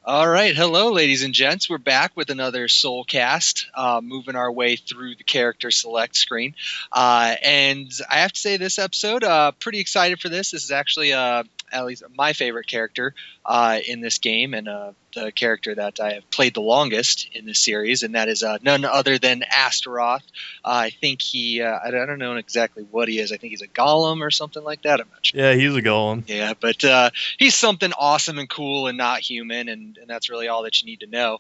All right. Hello, ladies and gents. We're back with another SoulCast, moving our way through the character select screen. And I have to say, this episode, pretty excited for this. This is actually at least my favorite character in this game, and the character that I have played the longest in this series, and that is none other than Astaroth. I think I don't know exactly what he is. I think he's a golem or something like that. I'm not sure. Yeah, he's a golem. Yeah, but he's something awesome and cool and not human, and that's really all that you need to know.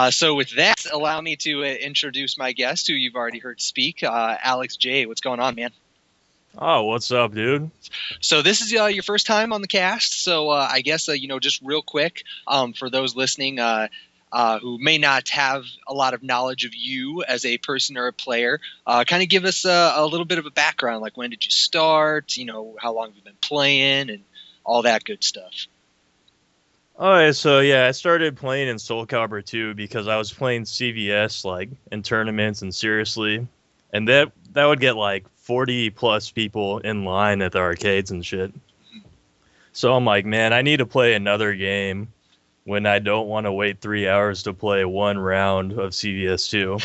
So with that, allow me to introduce my guest, who you've already heard speak, Alex J. What's going on, man? Oh, what's up, dude? So this is your first time on the cast, so I guess, just real quick, for those listening who may not have a lot of knowledge of you as a person or a player, kind of give us a little bit of a background, like when did you start, how long have you been playing, and all that good stuff. Alright, so yeah, I started playing in Soul Calibur 2 because I was playing CVS like in tournaments and seriously, and that would get like 40 plus people in line at the arcades and shit. So I'm like, man, I need to play another game when I don't want to wait 3 hours to play one round of CVS 2.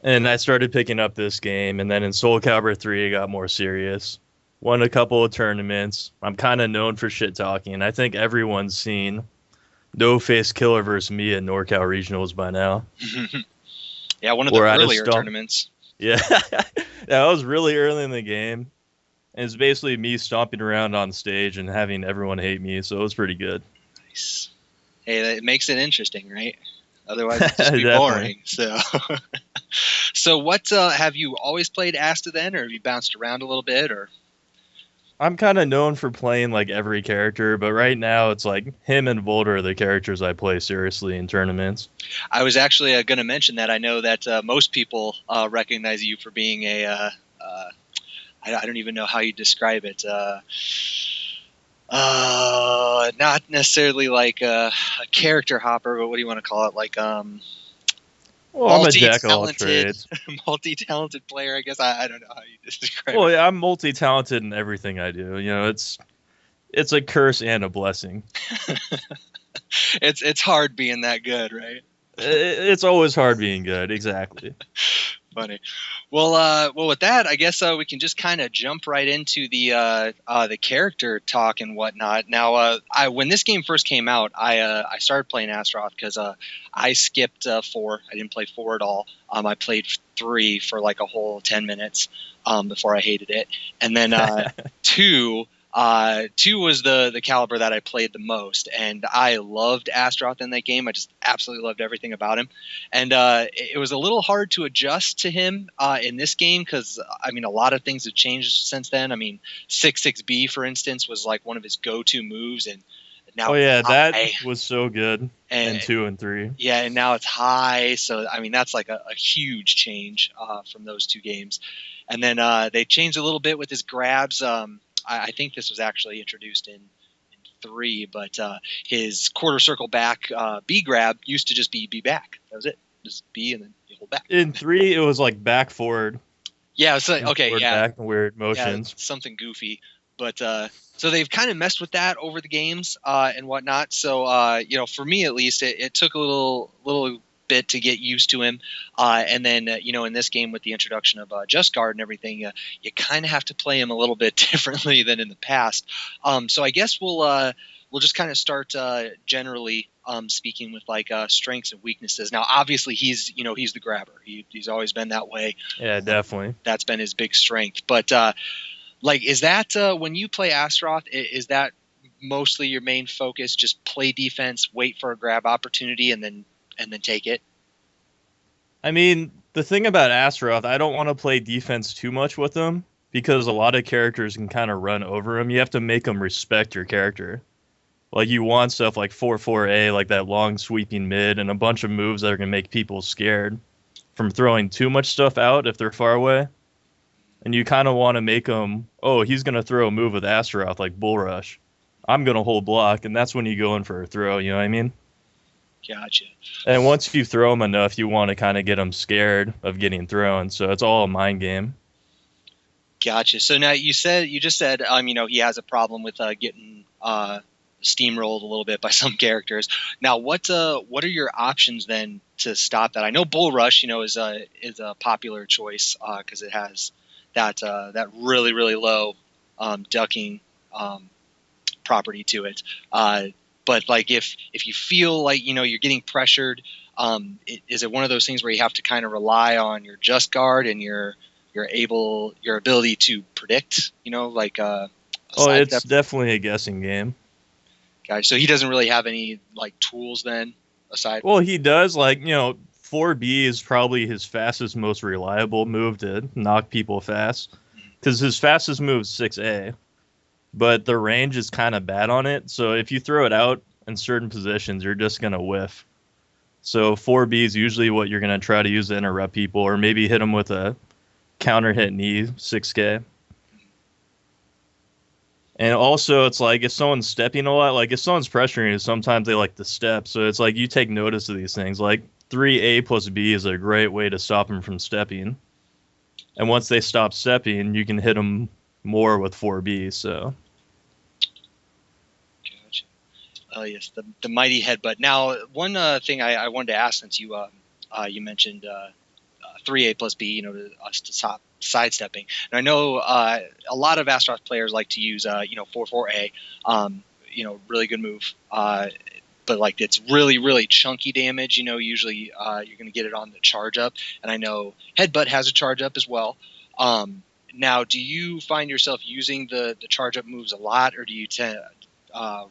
And I started picking up this game, and then in Soul Calibur 3 it got more serious. Won a couple of tournaments. I'm kind of known for shit talking. I think everyone's seen No Face Killer versus me at NorCal Regionals by now. Yeah, one of the earlier tournaments. Yeah, that was really early in the game. And it's basically me stomping around on stage and having everyone hate me, so it was pretty good. Nice. Hey, that makes it interesting, right? Otherwise, it'd just be boring. So what, have you always played Asta then, or have you bounced around a little bit, or? I'm kind of known for playing like every character, but right now it's like him and Volder are the characters I play seriously in tournaments. I was actually going to mention that. I know that most people recognize you for being I don't even know how you describe it. Not necessarily like a character hopper, but what do you want to call it? Like well, I'm a jack of all trades. Multi-talented player, I guess. I don't know how you describe it. Well, yeah, I'm multi-talented in everything I do. It's a curse and a blessing. It's hard being that good, right? It's always hard being good, exactly. Funny. Well, with that, I guess we can just kind of jump right into the character talk and whatnot. Now, when this game first came out, I started playing Astaroth because I skipped 4. I didn't play 4 at all. I played 3 for like a whole 10 minutes before I hated it, and then 2. 2 was the caliber that I played the most, and I loved Astaroth in that game. I just absolutely loved everything about him, and it was a little hard to adjust to him in this game because, I mean, a lot of things have changed since then. I mean, 6-6B, for instance, was like one of his go-to moves, and now that was so good in 2 and 3. Yeah, and now it's high, so I mean that's like a huge change from those 2 games, and then they changed a little bit with his grabs. I think this was actually introduced in 3, but his quarter circle back B grab used to just be B back. That was it. Just B and then you hold back. In 3, it was like back forward. Yeah, it's like, okay, forward, yeah. Back and weird motions. Yeah, something goofy. But so they've kind of messed with that over the games and whatnot. So, for me at least, it took a little bit to get used to him, and then in this game with the introduction of Just Guard and everything, you kind of have to play him a little bit differently than in the past. So I guess we'll just kind of start generally speaking with like strengths and weaknesses. Now, obviously, he's the grabber. He's always been that way. Yeah, definitely. That's been his big strength. But is that when you play Astaroth, is that mostly your main focus? Just play defense, wait for a grab opportunity, and then take it? I mean, the thing about Astaroth, I don't want to play defense too much with him because a lot of characters can kind of run over him. You have to make them respect your character. Like, you want stuff like 4-4A, like that long sweeping mid, and a bunch of moves that are going to make people scared from throwing too much stuff out if they're far away. And you kind of want to make them, oh, he's going to throw a move with Astaroth, like Bull Rush. I'm going to hold block, and that's when you go in for a throw, you know what I mean? Gotcha. And once you throw him enough, you want to kind of get him scared of getting thrown. So it's all a mind game. Gotcha. So now you just said, he has a problem with getting steamrolled a little bit by some characters. Now, what are your options then to stop that? I know Bull Rush, is a popular choice because it has that really really low ducking property to it. But like if you feel like you're getting pressured, is it one of those things where you have to kind of rely on your just guard and your ability to predict? Like a Oh, it's sidestep definitely a guessing game. guy. So he doesn't really have any like tools then aside. Well, he does, 4B is probably his fastest, most reliable move to knock people fast, because his fastest move is 6A, but the range is kind of bad on it. So if you throw it out in certain positions, you're just gonna whiff. So 4B is usually what you're gonna try to use to interrupt people, or maybe hit them with a counter hit knee 6K. And also, it's like if someone's stepping a lot, like if someone's pressuring you, sometimes they like to step. So it's like you take notice of these things. Like 3A plus B is a great way to stop them from stepping. And once they stop stepping, you can hit them more with 4B. So. Gotcha. Yes, the mighty headbutt. Now, one thing I wanted to ask, since you mentioned 3A plus B, to stop sidestepping. And I know a lot of Astaroth players like to use 4-4A, really good move. But like it's really really chunky damage. Usually you're going to get it on the charge up, and I know headbutt has a charge up as well. Now, do you find yourself using the charge up moves a lot, or do you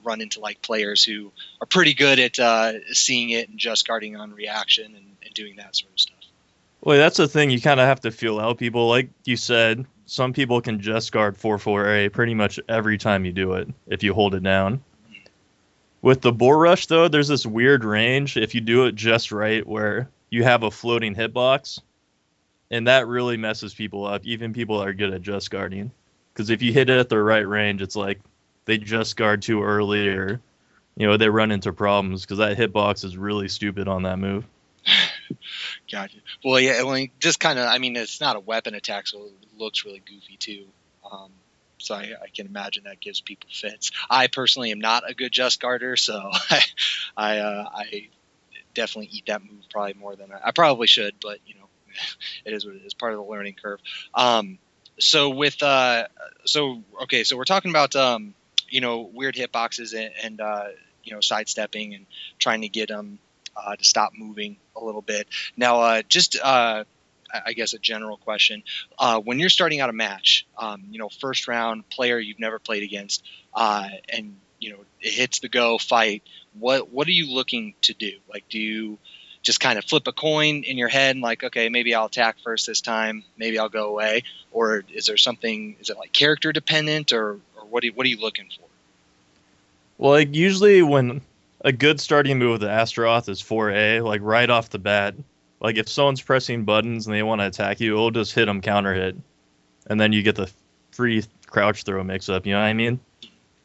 run into like players who are pretty good at seeing it and just guarding on reaction and doing that sort of stuff? Well, that's the thing. You kind of have to feel out people. Like you said, some people can just guard 4-4A pretty much every time you do it if you hold it down. With the Bull Rush, though, there's this weird range if you do it just right where you have a floating hitbox, and that really messes people up, even people that are good at just guarding. Because if you hit it at the right range, it's like they just guard too early, or they run into problems because that hitbox is really stupid on that move. Gotcha. Well, yeah, just kind of, it's not a weapon attack, so it looks really goofy too. So I can imagine that gives people fits. I personally am not a good just guarder, so I definitely eat that move probably more than I probably should, but it is what it is, part of the learning curve. So with so we're talking about weird hitboxes and sidestepping and trying to get them to stop moving a little bit. Now, I guess a general question: when you're starting out a match, first round player you've never played against, and it hits the go fight. What are you looking to do? Like, do you just kind of flip a coin in your head and like, okay, maybe I'll attack first this time, maybe I'll go away, or is there something? Is it like character dependent, or what are you looking for? Well, like usually when a good starting move with the Astaroth is 4A, like right off the bat. Like if someone's pressing buttons and they want to attack you, it'll just hit them counter hit, and then you get the free crouch throw mix up. You know what I mean?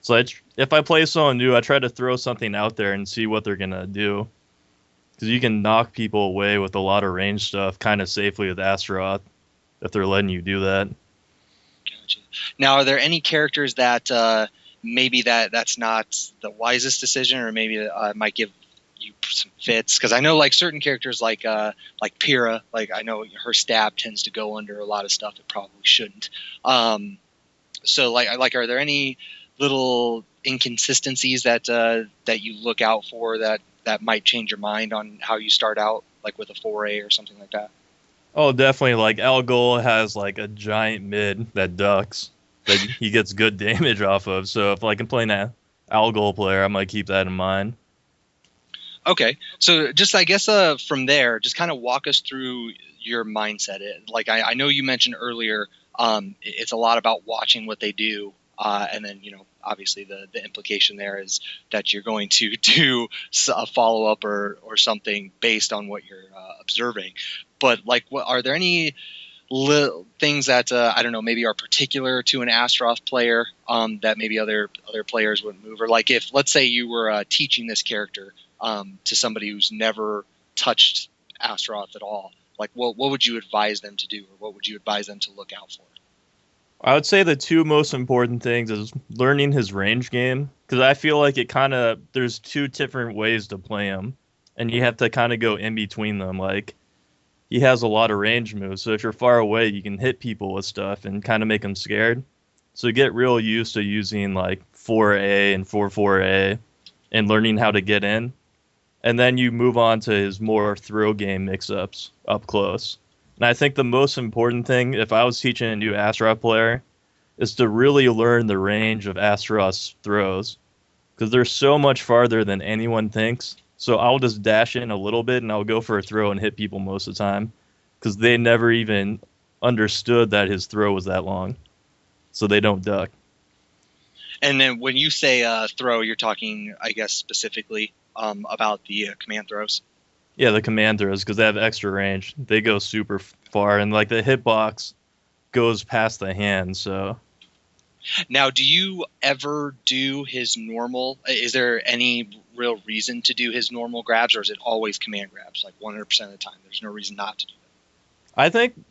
So if I play someone new, I try to throw something out there and see what they're gonna do, because you can knock people away with a lot of range stuff kind of safely with Astaroth if they're letting you do that. Gotcha. Now, are there any characters that maybe that's not the wisest decision, or maybe might give you some fits? Because I know like certain characters like Pyrrha, like I know her stab tends to go under a lot of stuff it probably shouldn't. So like are there any little inconsistencies that you look out for that might change your mind on how you start out, like with a 4A or something like that? Oh, definitely. Like Algol has like a giant mid that ducks that he gets good damage off of. So if like I'm playing an Algol player, I might keep that in mind. Okay, so just I guess from there, just kind of walk us through your mindset. Like I know you mentioned earlier, it's a lot about watching what they do, and then obviously the implication there is that you're going to do a follow up or something based on what you're observing. But like, what are there any little things that I don't know, maybe are particular to an Astaroth player that maybe other players wouldn't move? Or like if let's say you were teaching this character to somebody who's never touched Astaroth at all, like what would you advise them to do, or what would you advise them to look out for? I would say the two most important things is learning his range game, because I feel like it kind of there's two different ways to play him, and you have to kind of go in between them. Like he has a lot of range moves, so if you're far away, you can hit people with stuff and kind of make them scared. So get real used to using like 4A and 4-4A and learning how to get in, and then you move on to his more throw game mix-ups up close. And I think the most important thing, if I was teaching a new Astaroth player, is to really learn the range of Astaroth's throws, because they're so much farther than anyone thinks. So I'll just dash in a little bit and I'll go for a throw and hit people most of the time, because they never even understood that his throw was that long, so they don't duck. And then when you say throw, you're talking, I guess, specifically about the command throws. Yeah, the command throws, because they have extra range. They go super far, and like the hitbox goes past the hand. So now, do you ever do his normal? Is there any real reason to do his normal grabs, or is it always command grabs, like 100% of the time? There's no reason not to do that. I think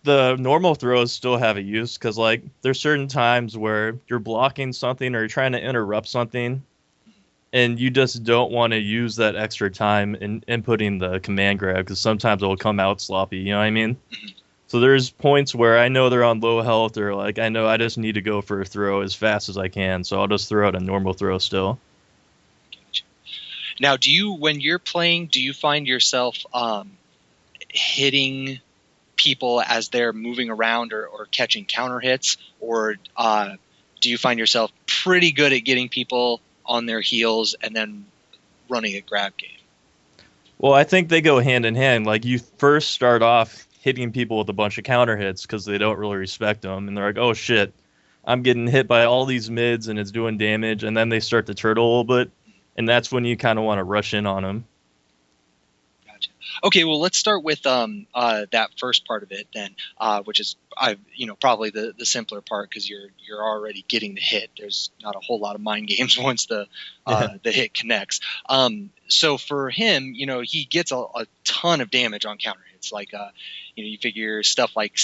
the normal throws still have a use, because like there's certain times where you're blocking something or you're trying to interrupt something, and you just don't want to use that extra time in inputting the command grab, because sometimes it'll come out sloppy. You know what I mean? So there's points where I know they're on low health, or like I know I just need to go for a throw as fast as I can, so I'll just throw out a normal throw still. Gotcha. Now, when you're playing, do you find yourself hitting people as they're moving around or catching counter hits, or do you find yourself pretty good at getting people on their heels and then running a grab game? Well, I think they go hand in hand. Like you first start off hitting people with a bunch of counter hits because they don't really respect them, and they're like, "Oh shit, I'm getting hit by all these mids and it's doing damage," and then they start to turtle a little bit, and that's when you kind of want to rush in on them. Gotcha. Okay, well, let's start with that first part of it then, which is probably the simpler part, because you're already getting the hit. There's not a whole lot of mind games once the hit connects. So for him, he gets a ton of damage on counter hits. Like you figure stuff like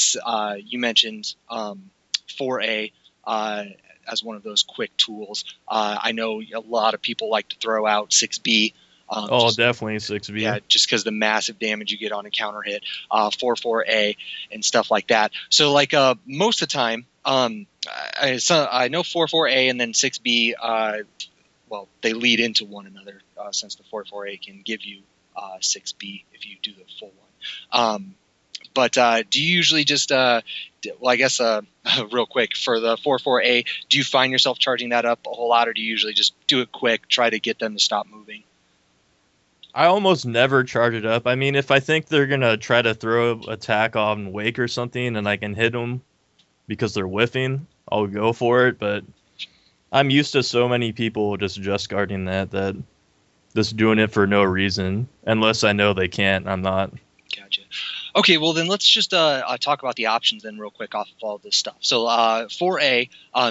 you mentioned 4A as one of those quick tools. I know a lot of people like to throw out 6B. Definitely 6B. Yeah, just because the massive damage you get on a counter hit, 4-4A and stuff like that. So like most of the time, I know 4-4A and then 6B. Well, they lead into one another, since the 4-4A can give you 6B if you do the full one. But do you usually just, well, I guess real quick, for the 4-4A, do you find yourself charging that up a whole lot, or do you usually just do it quick, try to get them to stop moving? I almost never charge it up. I mean, if I think they're going to try to throw attack on Wake or something and I can hit them because they're whiffing, I'll go for it. But I'm used to so many people just guarding that just doing it for no reason. Unless I know they can't, I'm not. Gotcha. Okay, well then let's just talk about the options then real quick off of all this stuff. So 4A,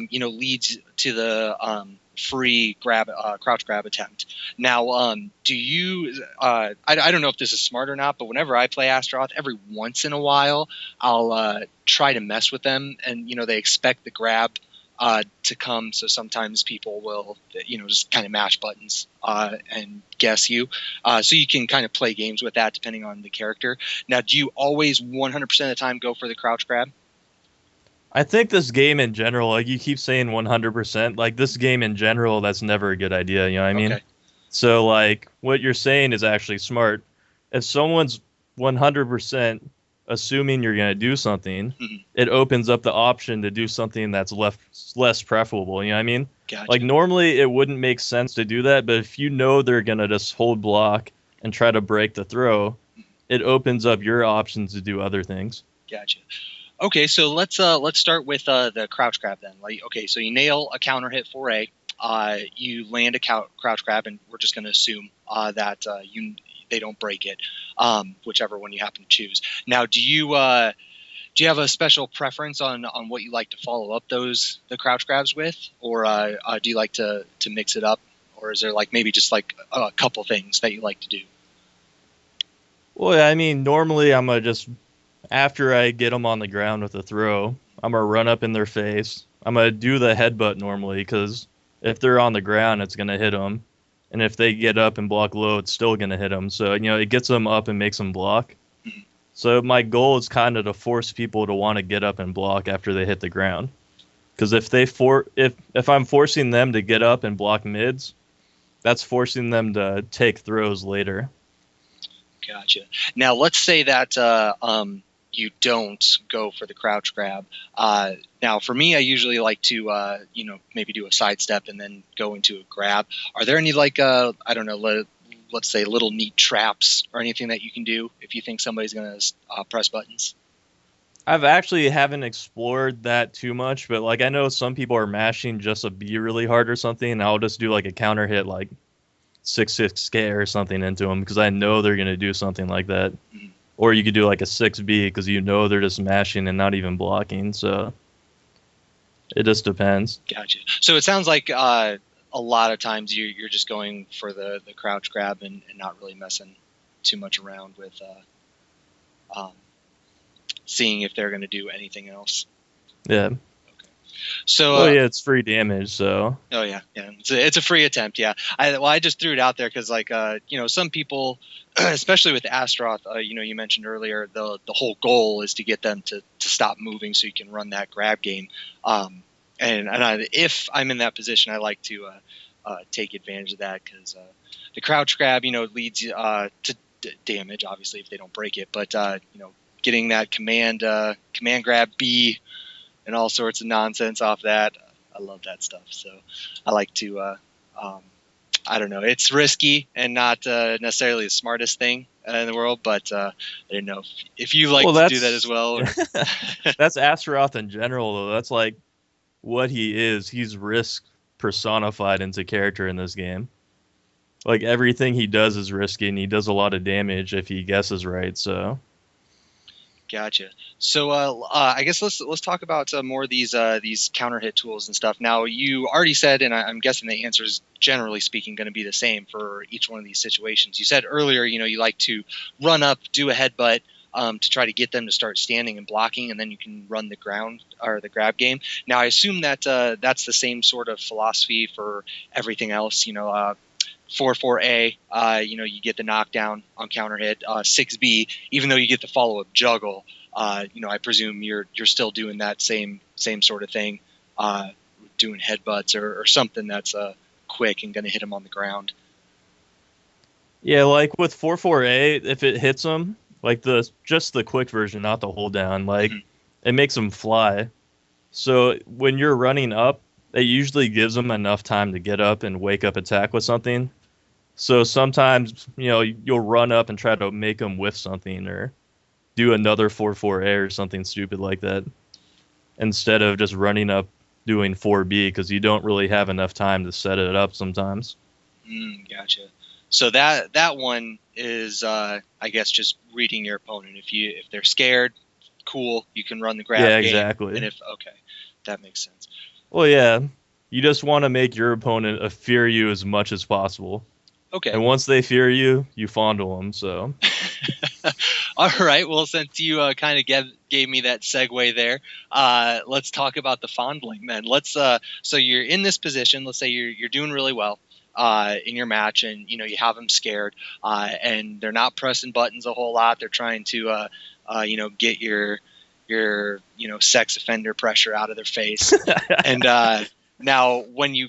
leads to the free crouch grab attempt. Now, do you? I don't know if this is smart or not, but whenever I play Astaroth, every once in a while, I'll try to mess with them, and they expect the grab to come. So sometimes people will, just kind of mash buttons and guess you. So you can kind of play games with that depending on the character. Now, do you always 100% of the time go for the crouch grab? I think this game in general, like you keep saying 100%, like this game in general, that's never a good idea. You know what I mean? Okay. So like what you're saying is actually smart. If someone's 100% assuming you're going to do something, it opens up the option to do something that's less preferable. You know what I mean? Gotcha. Like normally it wouldn't make sense to do that, but if you know they're going to just hold block and try to break the throw, it opens up your options to do other things. Gotcha. Okay, so let's start with the crouch grab then. Like, okay, so you nail a counter hit 4A, you land a crouch grab, and we're just going to assume that they don't break it, whichever one you happen to choose. Now, do you have a special preference on what you like to follow up the crouch grabs with, or do you like to mix it up, or is there like maybe just like a couple things that you like to do? Well, I mean, normally I'm gonna just, after I get them on the ground with a throw, I'm gonna run up in their face. I'm gonna do the headbutt normally because if they're on the ground, it's gonna hit them, and if they get up and block low, it's still gonna hit them. So it gets them up and makes them block. So my goal is kind of to force people to want to get up and block after they hit the ground. Because if I'm forcing them to get up and block mids, that's forcing them to take throws later. Gotcha. Now let's say that you don't go for the crouch grab. Now for me, I usually like to maybe do a sidestep and then go into a grab. Are there any I don't know, let's say little neat traps or anything that you can do if you think somebody's going to press buttons? I've actually haven't explored that too much, but I know some people are mashing just a B really hard or something, and I'll just do a counter hit 6-6 scare or something into them because I know they're going to do something like that. Mm-hmm. Or you could do a 6B because they're just mashing and not even blocking, so it just depends. Gotcha. So it sounds like a lot of times you're just going for the crouch grab and not really messing too much around with seeing if they're going to do anything else. Yeah. Okay. So it's free damage, so. Oh yeah. It's a free attempt. Yeah. I just threw it out there because some people, especially with Astaroth, you mentioned earlier the whole goal is to get them to stop moving so you can run that grab game. If I'm in that position, I like to take advantage of that because the crouch grab, leads to damage, obviously, if they don't break it. But, getting that command grab B and all sorts of nonsense off that, I love that stuff. So I like to, I don't know, it's risky and not necessarily the smartest thing in the world, but I didn't know if you like to do that as well. Or... That's Astaroth in general, though. That's what he is. He's risk personified into character in this game. Everything he does is risky, and he does a lot of damage if he guesses right. So, gotcha. So, I guess let's talk about more of these counter hit tools and stuff. Now, you already said, and I'm guessing the answer is generally speaking going to be the same for each one of these situations. You said earlier, you like to run up, do a headbutt. To try to get them to start standing and blocking, and then you can run the ground or the grab game. Now, I assume that that's the same sort of philosophy for everything else. 4-4A, you get the knockdown on counter hit. 6B, even though you get the follow up juggle, I presume you're still doing that same sort of thing, doing headbutts or something that's quick and going to hit them on the ground. Yeah, with 4-4A, if it hits them. Just the quick version, not the hold down. It makes them fly. So when you're running up, it usually gives them enough time to get up and wake up attack with something. So sometimes, you'll run up and try to make them whiff something or do another 4-4A or something stupid like that. Instead of just running up doing 4B because you don't really have enough time to set it up sometimes. Gotcha. So that one is, I guess, just reading your opponent. If they're scared, cool, you can run the grab game. Exactly. And that makes sense. Well, yeah, you just want to make your opponent fear you as much as possible. Okay. And once they fear you, you fondle them. So. All right. Well, since you kind of gave me that segue there, let's talk about the fondling then. So you're in this position. Let's say you're doing really well. In your match, and you have them scared, and they're not pressing buttons a whole lot. They're trying to get your sex offender pressure out of their face. And now when you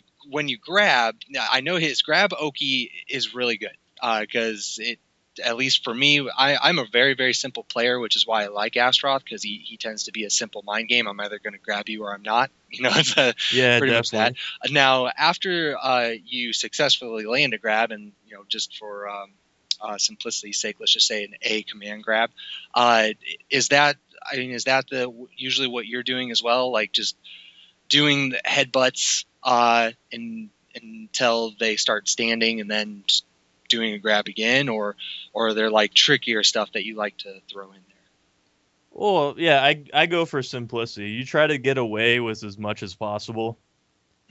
grab, now I know his grab Oki is really good because it, at least for me, I'm a very, very simple player, which is why I like Astaroth because he tends to be a simple mind game. I'm either going to grab you or I'm not. It's pretty much that. Now, after you successfully land a grab, and just for simplicity's sake, let's just say an A command grab, is that usually what you're doing as well? Just doing the headbutts until they start standing, and then just doing a grab again, or are there trickier stuff that you like to throw in there? Well, yeah, I go for simplicity. You try to get away with as much as possible.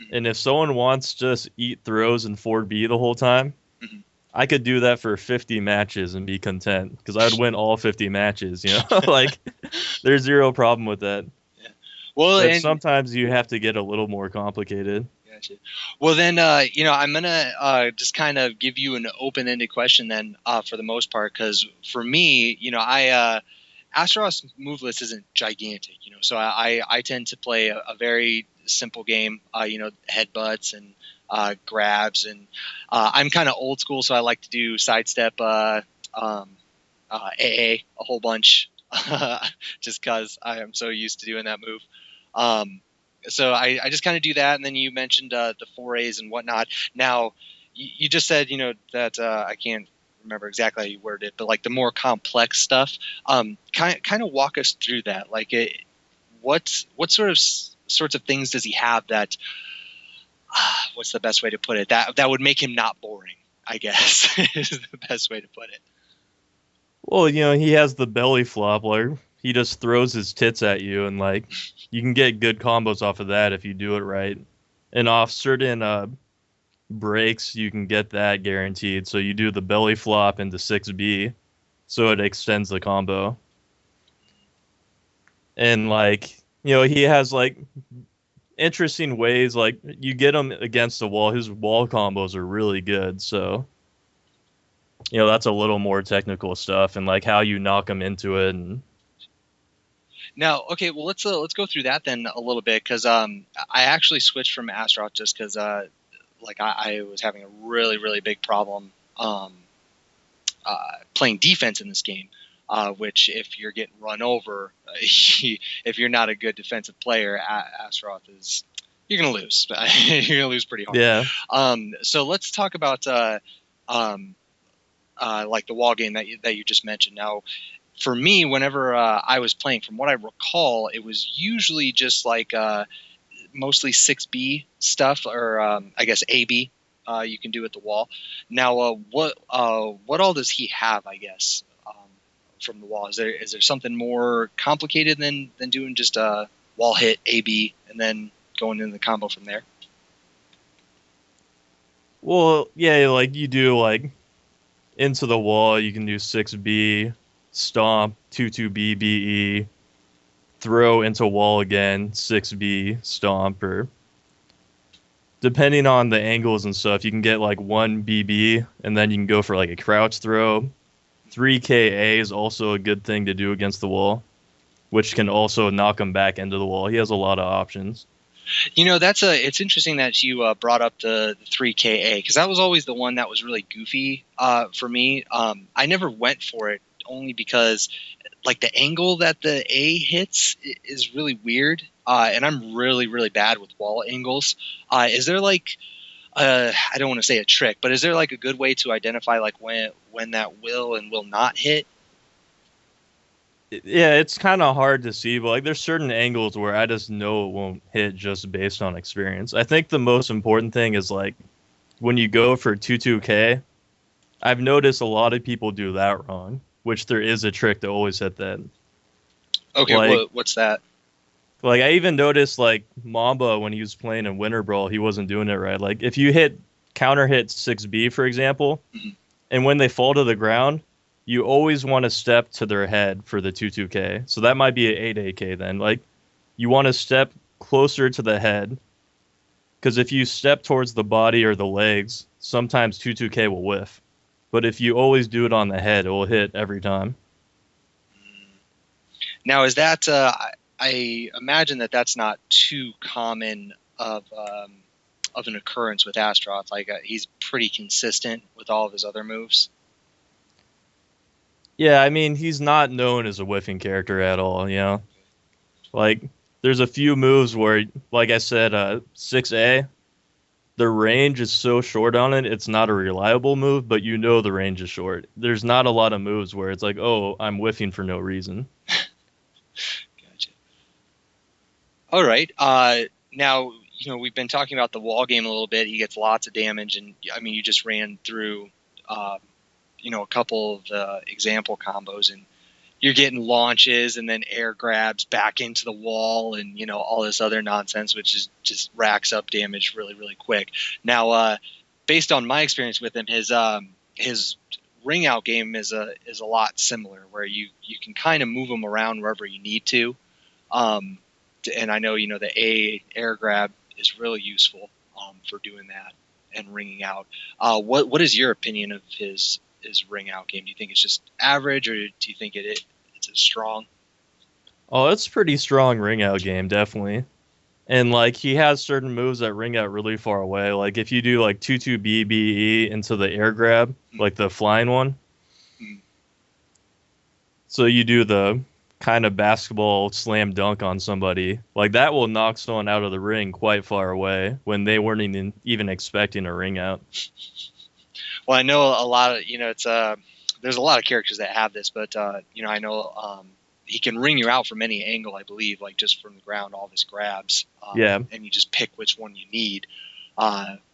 Mm-hmm. And if someone wants to just eat throws in 4B the whole time, mm-hmm. I could do that for 50 matches and be content because I'd win all 50 matches, There's zero problem with that. Yeah. Well, But and sometimes you have to get a little more complicated. gotcha. Well, then, I'm gonna just kind of give you an open-ended question then, for the most part, because for me, Astaroth's move list isn't gigantic, so I tend to play a very simple game, headbutts and grabs, and I'm kind of old school, so I like to do sidestep, AA a whole bunch, just because I am so used to doing that move. Um, so I just kind of do that, and then you mentioned the forays and whatnot. Now, you just said that I can't remember exactly how you worded it, but like the more complex stuff. Kind of walk us through that. Like, what sorts of things does he have that? What's the best way to put it? That would make him not boring, I guess, is the best way to put it. Well, he has the belly flop where he just throws his tits at you, and like you can get good combos off of that if you do it right. And off certain breaks, you can get that guaranteed. So you do the belly flop into 6B, so it extends the combo. And like, he has like interesting ways, like you get him against the wall. His wall combos are really good, so that's a little more technical stuff and like how you knock him into it. And Now, okay, well let's go through that then a little bit, because I actually switched from Astaroth just because like I was having a really really big problem playing defense in this game. Which, if you're getting run over, if you're not a good defensive player, Astaroth is you're gonna lose. You're gonna lose pretty hard. yeah. So let's talk about like the wall game that you just mentioned. Now, for me, whenever I was playing, from what I recall, it was usually just like mostly 6B stuff, or I guess AB. You can do at the wall. Now, what all does he have? I guess from the wall, is there something more complicated than doing just a wall hit AB and then going into the combo from there? Well, yeah, like you do like into the wall, you can do 6B, stomp, 2-2B, BE, throw into wall again, 6B, stomp, or depending on the angles and stuff, you can get like 1 BB and then you can go for like a crouch throw. 3KA is also a good thing to do against the wall, which can also knock him back into the wall. He has a lot of options. It's interesting that you brought up the 3KA, because that was always the one that was really goofy for me. I never went for it, only because like the angle that the A hits is really weird, and I'm really really bad with wall angles. Is there like I don't want to say a trick, but is there like a good way to identify like when that will and will not hit? Yeah, it's kind of hard to see, but like there's certain angles where I just know it won't hit just based on experience. I think the most important thing is like when you go for 2-2K, I've noticed a lot of people do that wrong, which there is a trick to always hit that. Okay, Like, what's that? like I even noticed like Mamba when he was playing in Winter Brawl, he wasn't doing it right. Like if you hit counter hit 6B, for example, Mhm. and when they fall to the ground, you always want to step to their head for the 2-2K. So that might be an 8AK then. Like you want to step closer to the head, because if you step towards the body or the legs, sometimes 2-2K will whiff. But if you always do it on the head, it will hit every time. Now, is that I imagine that that's not too common of an occurrence with Astaroth. Like he's pretty consistent with all of his other moves. Yeah, I mean, he's not known as a whiffing character at all. Like, there's a few moves where, like I said, 6A, the range is so short on it, it's not a reliable move, but the range is short. There's not a lot of moves where it's like, oh, I'm whiffing for no reason. Gotcha. All right. Now, we've been talking about the wall game a little bit. He gets lots of damage, and I mean, you just ran through, uh, a couple of example combos, and you're getting launches and then air grabs back into the wall, and all this other nonsense, which is just racks up damage really, really quick. Now, based on my experience with him, his ring out game is a lot similar, where you can kind of move him around wherever you need to. Um, and I know the A air grab is really useful for doing that and ringing out. What is your opinion of his ring out game? Do you think it's just average, or do you think it's strong? Oh, it's a pretty strong ring out game, definitely. And like he has certain moves that ring out really far away. Like if you do like 2-2 BE into the air grab, like the flying one. Mm. So you do the kind of basketball slam dunk on somebody. Like that will knock someone out of the ring quite far away when they weren't even expecting a ring out. Well, I know a lot of it's there's a lot of characters that have this, but I know he can ring you out from any angle, I believe, like just from the ground, all of his grabs. Yeah. And you just pick which one you need,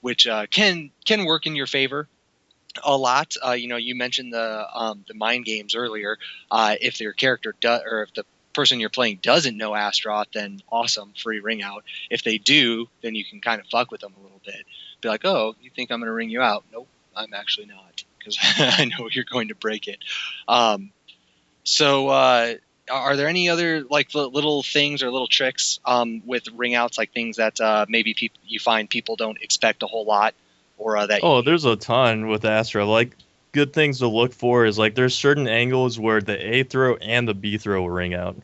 which can work in your favor a lot. You mentioned the mind games earlier. If your character or if the person you're playing doesn't know Astaroth, then awesome, free ring out. If they do, then you can kind of fuck with them a little bit. Be like, oh, you think I'm going to ring you out? Nope, I'm actually not, because I know you're going to break it. So are there any other like little things or little tricks with ring outs, like things that maybe you find people don't expect a whole lot, or that? Oh, there's a ton with Astra. Like good things to look for is like there's certain angles where the A throw and the B throw will ring out.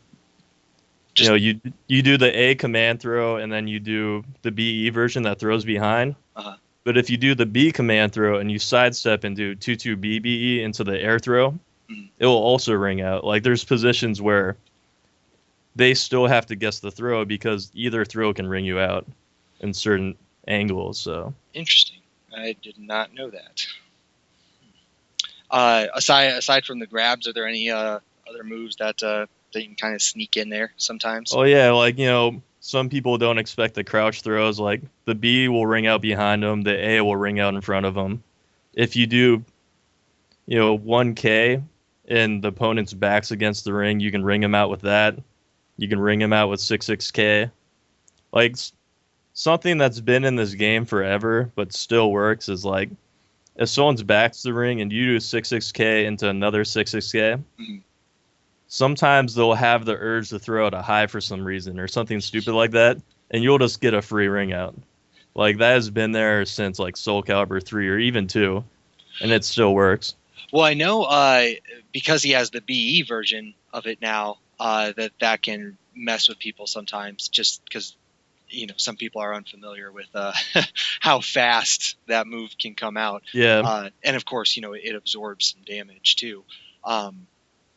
You do the A command throw and then you do the BE version that throws behind. Uh-huh. But if you do the B command throw and you sidestep and do 2-2 BBE into the air throw, it will also ring out. Like there's positions where they still have to guess the throw because either throw can ring you out in certain angles. So interesting. I did not know that. Aside from the grabs, are there any other moves that you can kind of sneak in there sometimes? Oh yeah, like some people don't expect the crouch throws. Like the B will ring out behind them, the A will ring out in front of them. If you do, 1K and the opponent's back's against the ring, you can ring him out with that. You can ring him out with 6-6K. Like something that's been in this game forever but still works is like if someone's back's the ring and you do 6-6K into another 6-6K, sometimes they'll have the urge to throw out a high for some reason or something stupid like that, and you'll just get a free ring out. Like that has been there since like Soul Calibur 3 or even 2, and it still works. Well, I know because he has the BE version of it now, that can mess with people sometimes, just because some people are unfamiliar with how fast that move can come out. Yeah. And of course, it absorbs some damage too.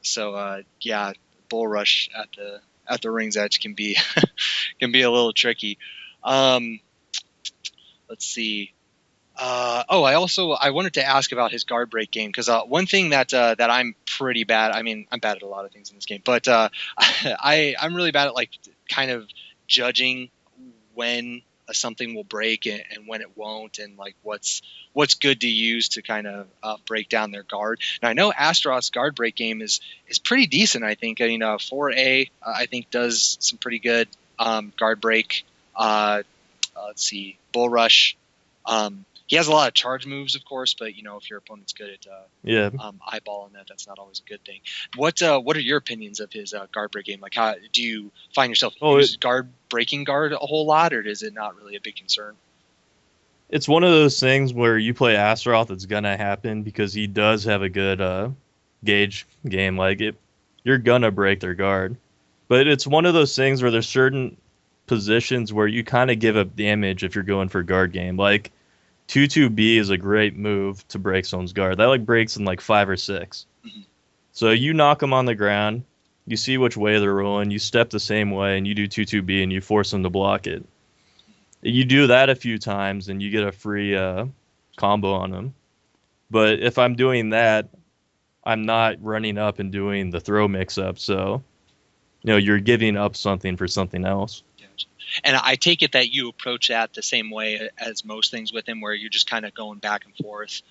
So yeah, bull rush at the ring's edge can be can be a little tricky. Let's see. I wanted to ask about his guard break game, because one thing that I'm pretty bad. I mean, I'm bad at a lot of things in this game, but I'm really bad at like kind of judging when something will break and when it won't, and like what's good to use to kind of break down their guard. And I know Astaroth's guard break game is pretty decent. I think 4A I think does some pretty good guard break. Let's see, bull rush. He has a lot of charge moves, of course, but if your opponent's good at eyeballing that's not always a good thing. What are your opinions of his guard break game? Like, how do you find yourself breaking guard a whole lot, or is it not really a big concern? It's one of those things where you play Astaroth, it's gonna happen because he does have a good gauge game. Like you're gonna break their guard, but it's one of those things where there's certain positions where you kind of give up damage if you're going for guard game. Like 2-2B is a great move to break someone's guard. That like breaks in like 5 or 6. Mm-hmm. So you knock them on the ground, you see which way they're rolling, you step the same way, and you do 2-2B and you force them to block it. You do that a few times and you get a free combo on them. But if I'm doing that, I'm not running up and doing the throw mix-up. So, you're giving up something for something else. And I take it that you approach that the same way as most things with him, where you're just kind of going back and forth,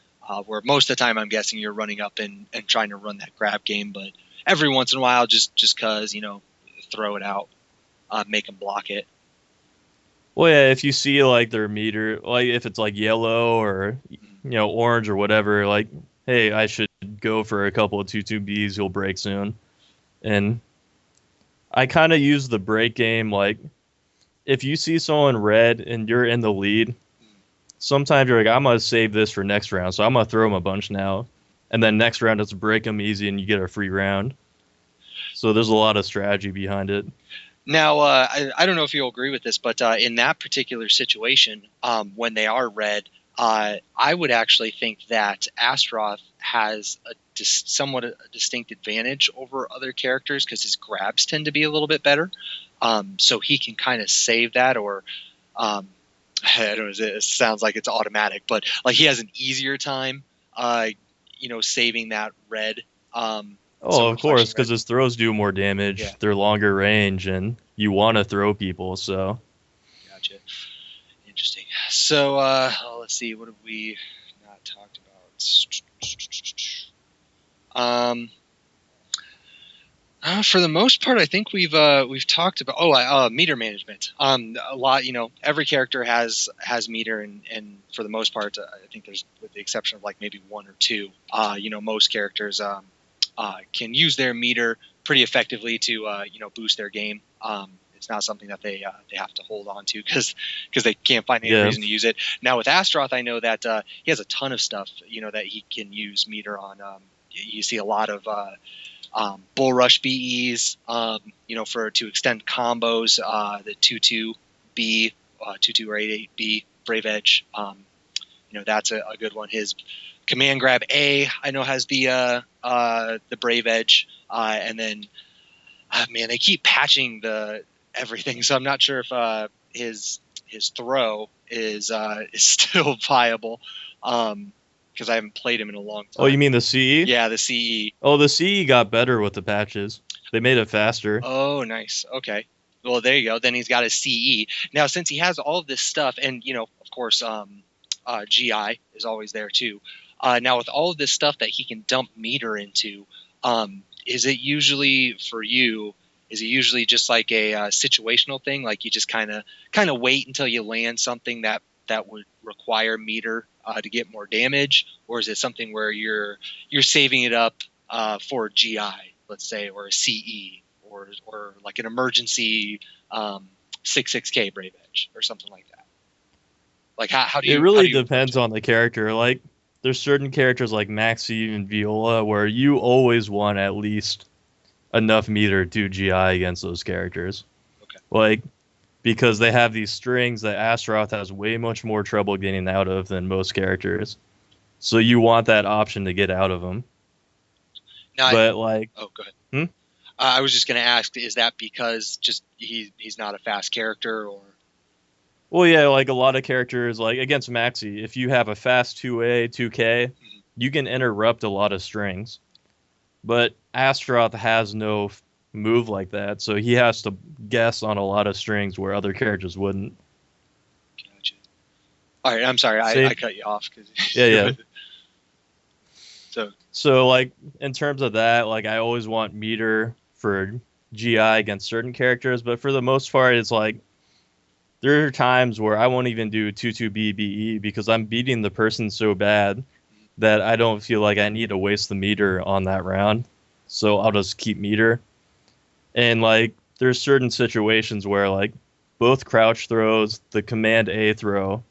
where most of the time I'm guessing you're running up and trying to run that grab game, but every once in a while, just because, throw it out, make them block it. Well, yeah, if you see like their meter, like if it's like yellow or, orange or whatever, like, hey, I should go for a couple of 2-2Bs, he'll break soon. And I kind of use the break game. Like, if you see someone red and you're in the lead, sometimes you're like, I'm gonna save this for next round, so I'm gonna throw him a bunch now, and then next round it's break them easy and you get a free round. So there's a lot of strategy behind it. Now, I don't know if you'll agree with this, but in that particular situation, when they are red, I would actually think that Astaroth has somewhat a distinct advantage over other characters because his grabs tend to be a little bit better. So he can kind of save that, or I don't know, it sounds like it's automatic, but like he has an easier time, saving that red. Oh, of course, because his throws do more damage. Yeah. They're longer range, and you want to throw people. So, gotcha. Interesting. So, let's see. What have we not talked about? For the most part, I think we've talked about meter management. A lot, every character has meter, and for the most part, I think there's, with the exception of like maybe one or two, most characters can use their meter pretty effectively to boost their game. It's not something that they have to hold on to because they can't find any reason to use it. Now with Astaroth, I know that he has a ton of stuff that he can use meter on. You see a lot of bull rush BEs, to extend combos, the 2-2B, 2-2 or 8-8B Brave Edge. That's a good one. His command grab A, I know, has the Brave Edge, and then they keep patching everything, so I'm not sure if his throw is still viable. Because I haven't played him in a long time. Oh, you mean the CE? Yeah, the CE. Oh, the CE got better with the patches. They made it faster. Oh, nice. Okay. Well, there you go. Then he's got his CE. Now, since he has all of this stuff, and, of course, GI is always there too. Now, with all of this stuff that he can dump meter into, is it usually just like a situational thing? Like you just kind of wait until you land something that would require meter to get more damage, or is it something where you're saving it up for GI, let's say, or a CE, or like an emergency 6-6K Brave Edge or something like that? Like how do you? It really depends on the character. Like there's certain characters like Maxi and Viola where you always want at least enough meter to GI against those characters. Okay. Like, because they have these strings that Astaroth has way much more trouble getting out of than most characters. So you want that option to get out of them. Now, go ahead. I was just going to ask, is that because just he's not a fast character, or? Well, yeah, like a lot of characters, like against Maxi, if you have a fast 2A, 2K, you can interrupt a lot of strings. But Astaroth has no move like that, so he has to guess on a lot of strings where other characters wouldn't. Gotcha. All right, I'm sorry, I cut you off. Yeah. So like in terms of that, like I always want meter for GI against certain characters, but for the most part, it's like there are times where I won't even do 2-2B BE because I'm beating the person so bad that I don't feel like I need to waste the meter on that round. So I'll just keep meter. And like there's certain situations where like both crouch throws, the command A throw,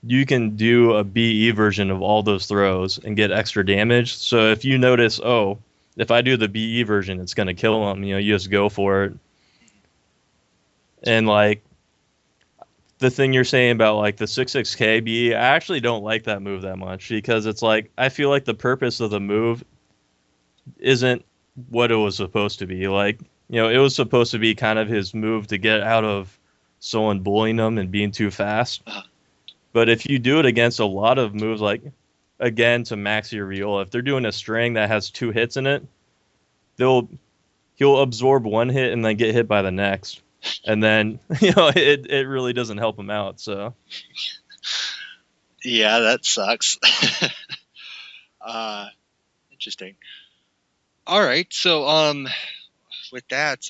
you can do a BE version of all those throws and get extra damage. So if you notice, if I do the BE version, it's going to kill him, you just go for it. And like the thing you're saying about like the 6-6K BE, I actually don't like that move that much because it's like I feel like the purpose of the move isn't what it was supposed to be. Like, it was supposed to be kind of his move to get out of someone bullying him and being too fast. But if you do it against a lot of moves, like, again, to Maxi or Viola, if they're doing a string that has 2 hits in it, he'll absorb 1 hit and then get hit by the next. And then, it really doesn't help him out, so. Yeah, that sucks. Interesting. All right, so, with that,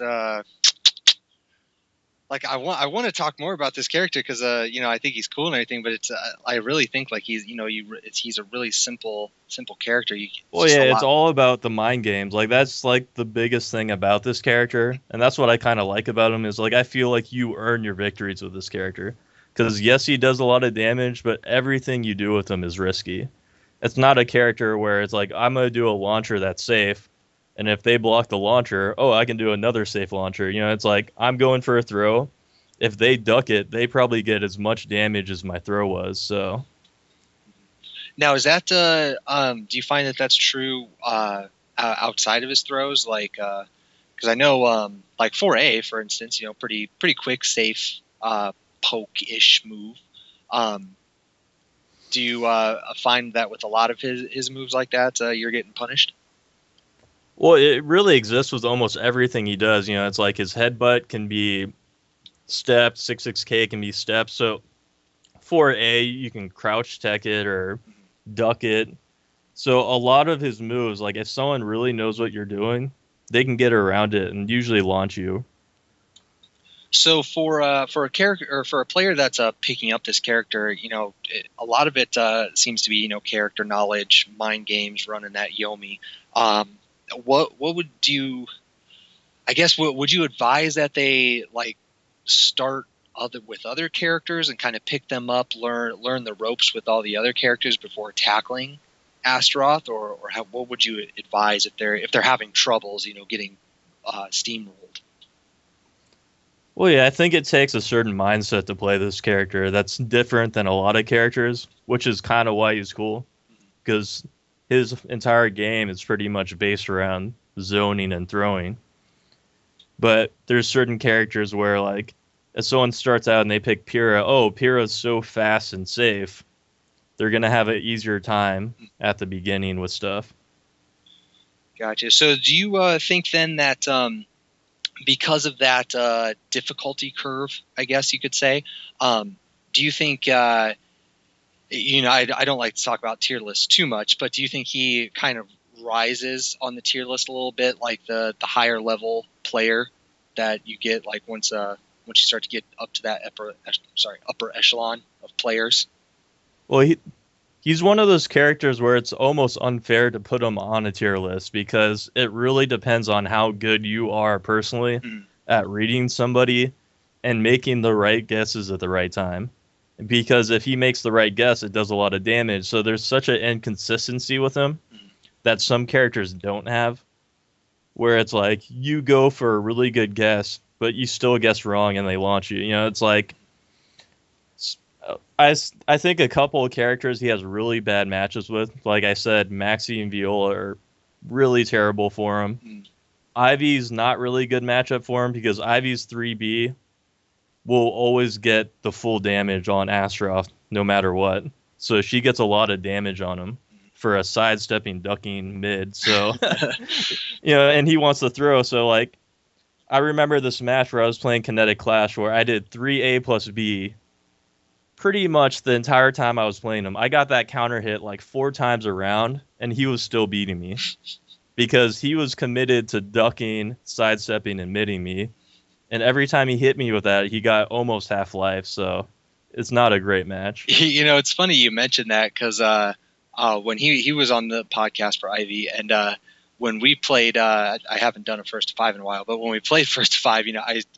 like I want to talk more about this character because I think he's cool and everything, but it's I really think like he's a really simple character. It's Well, just yeah, a it's lot. all about the mind games. Like that's like the biggest thing about this character, and that's what I kind of like about him is like I feel like you earn your victories with this character. Because yes, he does a lot of damage, but everything you do with him is risky. It's not a character where it's like I'm gonna do a launcher that's safe, and if they block the launcher, oh, I can do another safe launcher. It's like I'm going for a throw. If they duck it, they probably get as much damage as my throw was. So Now, is that do you find that that's true outside of his throws? Like, because I know like 4A, for instance, pretty quick, safe poke-ish move. Um, do you find that with a lot of his moves like that, you're getting punished? well, it really exists with almost everything he does. It's like his headbutt can be stepped, 6K can be stepped. So 4A, you can crouch tech it or duck it. So a lot of his moves, like if someone really knows what you're doing, they can get around it and usually launch you. So for a character or for a player that's picking up this character, a lot of it seems to be character knowledge, mind games, running that Yomi. What would you? I guess would you advise that they like start with other characters and kind of pick them up, learn the ropes with all the other characters before tackling Astaroth, or what would you advise if they're having troubles, getting steamrolled? Well, yeah, I think it takes a certain mindset to play this character that's different than a lot of characters, which is kind of why he's cool. Because his entire game is pretty much based around zoning and throwing. But there's certain characters where, like, if someone starts out and they pick Pyrrha, oh, Pyrrha's so fast and safe, they're going to have an easier time at the beginning with stuff. Gotcha. So do you think then that because of that difficulty curve, I guess you could say, do you think, I don't like to talk about tier lists too much, but do you think he kind of rises on the tier list a little bit, like the higher level player that you get, like once you start to get up to that upper echelon of players? Well, he's one of those characters where it's almost unfair to put him on a tier list because it really depends on how good you are personally at reading somebody and making the right guesses at the right time. Because if he makes the right guess, it does a lot of damage. So there's such an inconsistency with him that some characters don't have, where it's like you go for a really good guess, but you still guess wrong and they launch you. It's like I think a couple of characters he has really bad matches with. Like I said, Maxi and Viola are really terrible for him. Ivy's not really good matchup for him because Ivy's 3B will always get the full damage on Astaroth no matter what. So she gets a lot of damage on him for a sidestepping, ducking mid. So, and he wants to throw. So, like, I remember this match where I was playing Kinetic Clash where I did 3A plus B pretty much the entire time I was playing him. I got that counter hit like 4 times around, and he was still beating me because he was committed to ducking, sidestepping, and midding me. And every time he hit me with that, he got almost half life. So it's not a great match. It's funny you mentioned that because when he was on the podcast for Ivy, and when we played, I haven't done a first to 5 in a while, but when we played first to 5,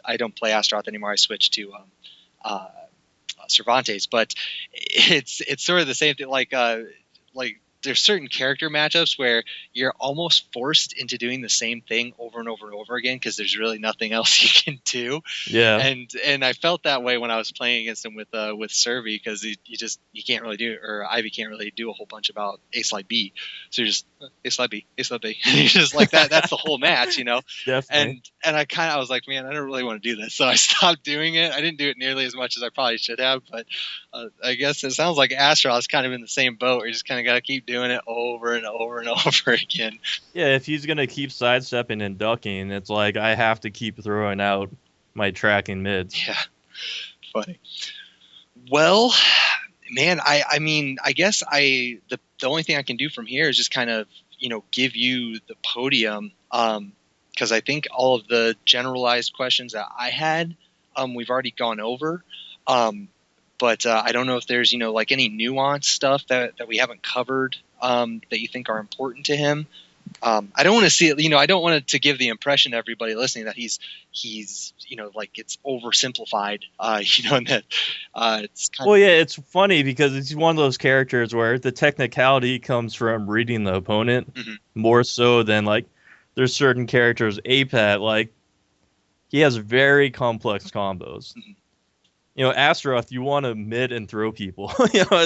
I don't play Astaroth anymore. I switched to Cervantes, but it's sort of the same thing. Like there's certain character matchups where you're almost forced into doing the same thing over and over and over again because there's really nothing else you can do. Yeah. And I felt that way when I was playing against him with Servi because you can't really do, or Ivy can't really do a whole bunch about A slide B. So you're just A slide B, A slide B. And you're just like that. That's the whole match, Definitely. And I was like, man, I don't really want to do this. So I stopped doing it. I didn't do it nearly as much as I probably should have, but I guess it sounds like Astaroth's kind of in the same boat where you just kind of got to keep doing it over and over and over again. Yeah, if he's going to keep sidestepping and ducking, it's like I have to keep throwing out my tracking mids. Yeah, funny. Well, man, I mean, I guess the only thing I can do from here is just kind of, give you the podium because I think all of the generalized questions that I had we've already gone over. But I don't know if there's, like any nuance stuff that we haven't covered that you think are important to him. I don't want to see it, I don't want it to give the impression to everybody listening that he's, like it's oversimplified, and that it's kind Well, yeah, it's funny because it's one of those characters where the technicality comes from reading the opponent more so than like there's certain characters, APAT, like he has very complex combos. Astaroth, you want to mid and throw people,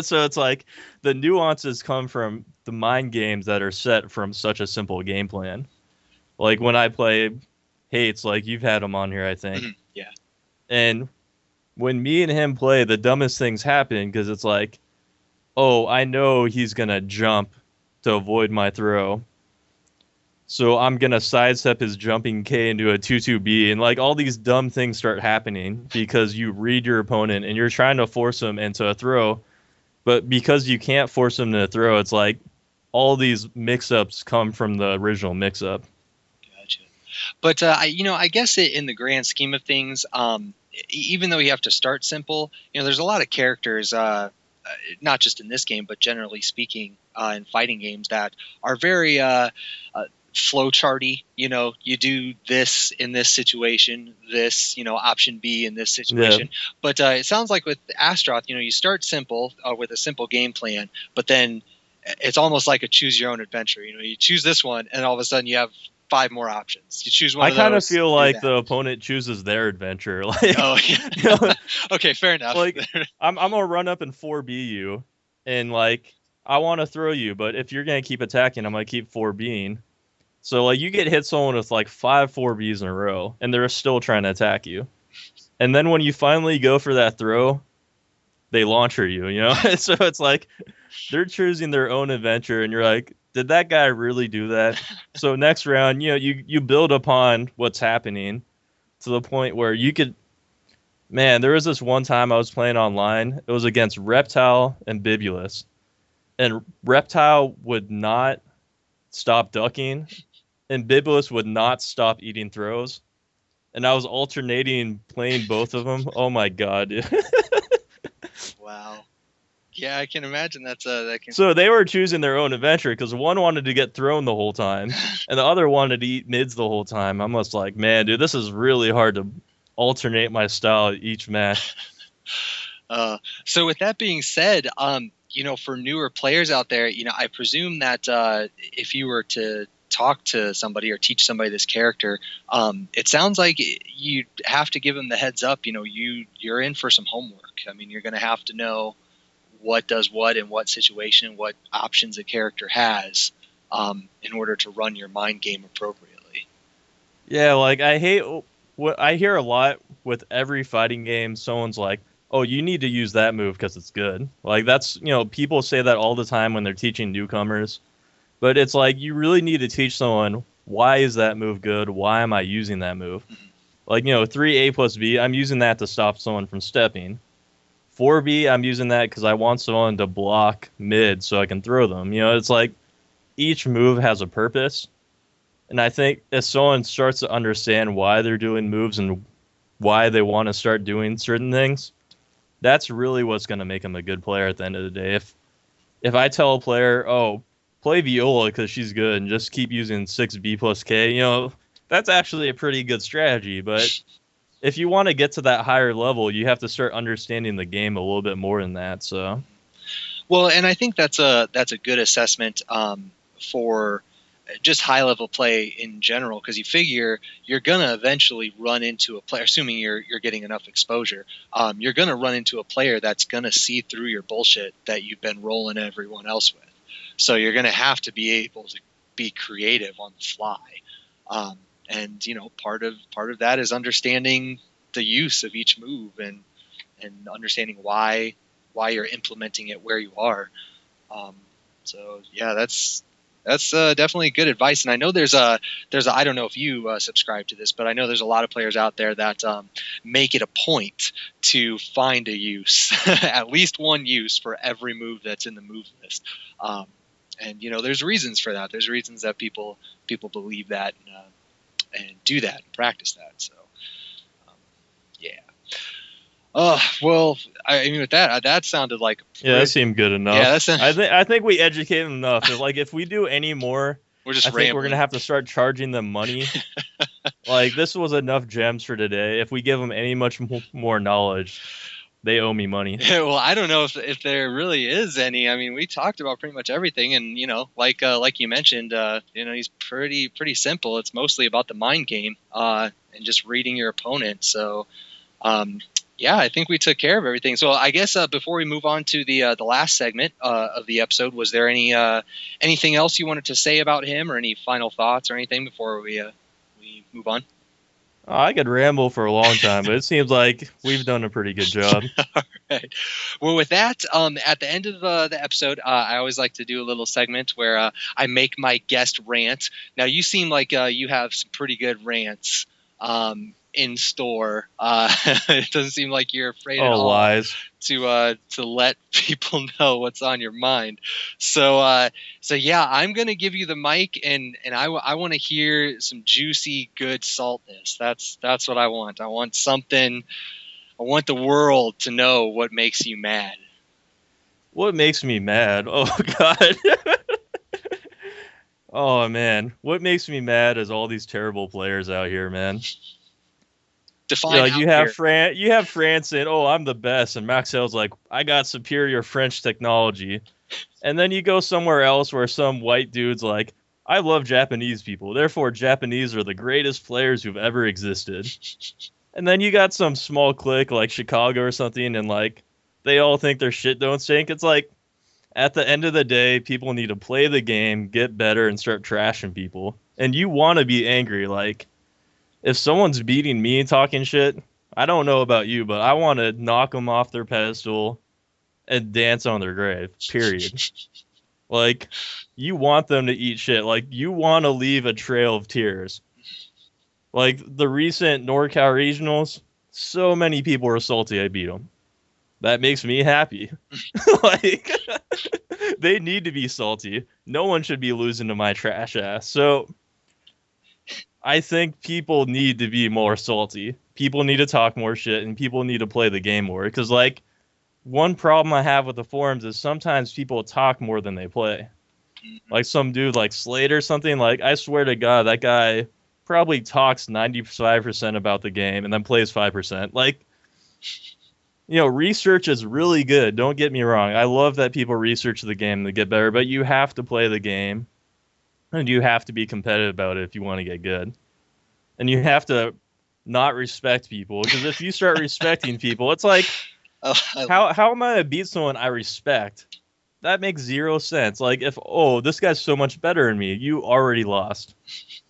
so it's like the nuances come from the mind games that are set from such a simple game plan. Like when I play Hates, like you've had him on here, I think. Yeah. And when me and him play, the dumbest things happen because it's like, oh, I know he's going to jump to avoid my throw. So I'm going to sidestep his jumping K into a 2-2B. And like all these dumb things start happening because you read your opponent and you're trying to force him into a throw. But because you can't force him to throw, it's like all these mix-ups come from the original mix-up. Gotcha. But, I guess in the grand scheme of things, even though you have to start simple, there's a lot of characters, not just in this game, but generally speaking, in fighting games that are very flowcharty. You do this in this situation, this, option B in this situation. Yeah. But it sounds like with Astaroth, you start simple with a simple game plan, but then it's almost like a choose your own adventure. You choose this one, and all of a sudden you have 5 more options. You choose one. I kind of feel like the opponent chooses their adventure. Like, oh, yeah. Okay, fair enough. Like, I'm gonna run up and 4B you, and like I want to throw you, but if you're gonna keep attacking, I'm gonna keep 4Bing. So like you get hit someone with like 5 4Bs in a row, and they're still trying to attack you. And then when you finally go for that throw, they launcher you. So it's like they're choosing their own adventure, and you're like, did that guy really do that? So next round, you build upon what's happening to the point where you could. Man, there was this one time I was playing online. It was against Reptile and Bibulus, and Reptile would not stop ducking, and Bibulus would not stop eating throws. And I was alternating playing both of them. Oh my god, dude. Wow. Yeah, I can imagine that's So they were choosing their own adventure because one wanted to get thrown the whole time, and the other wanted to eat mids the whole time. I'm just like, man, dude, this is really hard to alternate my style each match. So with that being said, for newer players out there, I presume that if you were to talk to somebody or teach somebody this character, it sounds like you have to give them the heads up. You're in for some homework. I mean, you're going to have to know what does what in what situation, what options a character has in order to run your mind game appropriately. Yeah, like I hear a lot with every fighting game. Someone's like, oh, you need to use that move because it's good. Like that's, people say that all the time when they're teaching newcomers. But it's like you really need to teach someone, why is that move good? Why am I using that move? Like, 3A plus B, I'm using that to stop someone from stepping. 4B, I'm using that because I want someone to block mid so I can throw them. It's like each move has a purpose. And I think if someone starts to understand why they're doing moves and why they want to start doing certain things, that's really what's going to make them a good player at the end of the day. If I tell a player, oh, play Viola because she's good and just keep using 6B plus K, that's actually a pretty good strategy. But if you want to get to that higher level, you have to start understanding the game a little bit more than that. So, well, and I think that's a good assessment for just high level play in general, because you figure you're gonna eventually run into a player, assuming you're getting enough exposure. You're gonna run into a player that's gonna see through your bullshit that you've been rolling everyone else with. So you're gonna have to be able to be creative on the fly. And part of that is understanding the use of each move and understanding why you're implementing it where you are. So yeah, that's definitely good advice. And I know there's a I don't know if you subscribe to this, but I know there's a lot of players out there that make it a point to find a use, at least one use for every move that's in the move list. And there's reasons for that. There's reasons that people believe that and do that and practice that. So yeah. Oh well, I mean with that sounded like Yeah, that seemed good enough. Yeah, that's I think we educated enough. Like if we do any more, we're just I think we're rambling. gonna have to start charging them money. Like this was enough gems for today. If we give them any much more knowledge, they owe me money. Yeah, well, I don't know if there really is any. I mean, we talked about pretty much everything, and like you mentioned, he's pretty simple. It's mostly about the mind game, and just reading your opponent. So, yeah, I think we took care of everything. So, I guess before we move on to the last segment of the episode, was there anything else you wanted to say about him, or any final thoughts, or anything before we move on? I could ramble for a long time, but it seems like we've done a pretty good job. All right. Well, with that, at the end of the episode, I always like to do a little segment where I make my guest rant. Now, you seem like you have some pretty good rants in store. It doesn't seem like you're afraid at all lies. to let people know what's on your mind. So yeah, I'm gonna give you the mic, and I want to hear some juicy, good saltness. That's what I want. I want something. I want the world to know what makes you mad. What makes me mad? Oh God. Oh man, what makes me mad is all these terrible players out here, man. Define you have France saying, "Oh, I'm the best," and Maxell's like, "I got superior French technology," and then you go somewhere else where some white dude's like, "I love Japanese people, therefore Japanese are the greatest players who've ever existed," and then you got some small clique like Chicago or something, and like they all think their shit don't stink. It's like at the end of the day, people need to play the game, get better, and start trashing people. And you want to be angry. Like, if someone's beating me and talking shit, I don't know about you, but I want to knock them off their pedestal and dance on their grave, period. Like, you want them to eat shit. Like, you want to leave a trail of tears. Like, the recent NorCal regionals, so many people were salty I beat them. That makes me happy. Like, they need to be salty. No one should be losing to my trash ass. So I think people need to be more salty. People need to talk more shit, and people need to play the game more. Because, like, one problem I have with the forums is sometimes people talk more than they play. Like some dude like Slade or something. Like, I swear to God, that guy probably talks 95% about the game and then plays 5%. Like, research is really good. Don't get me wrong. I love that people research the game to get better, but you have to play the game and you have to be competitive about it if you want to get good. And you have to not respect people, because if you start respecting people, it's like, how am I going to beat someone I respect? That makes zero sense. Like, if, this guy's so much better than me, you already lost.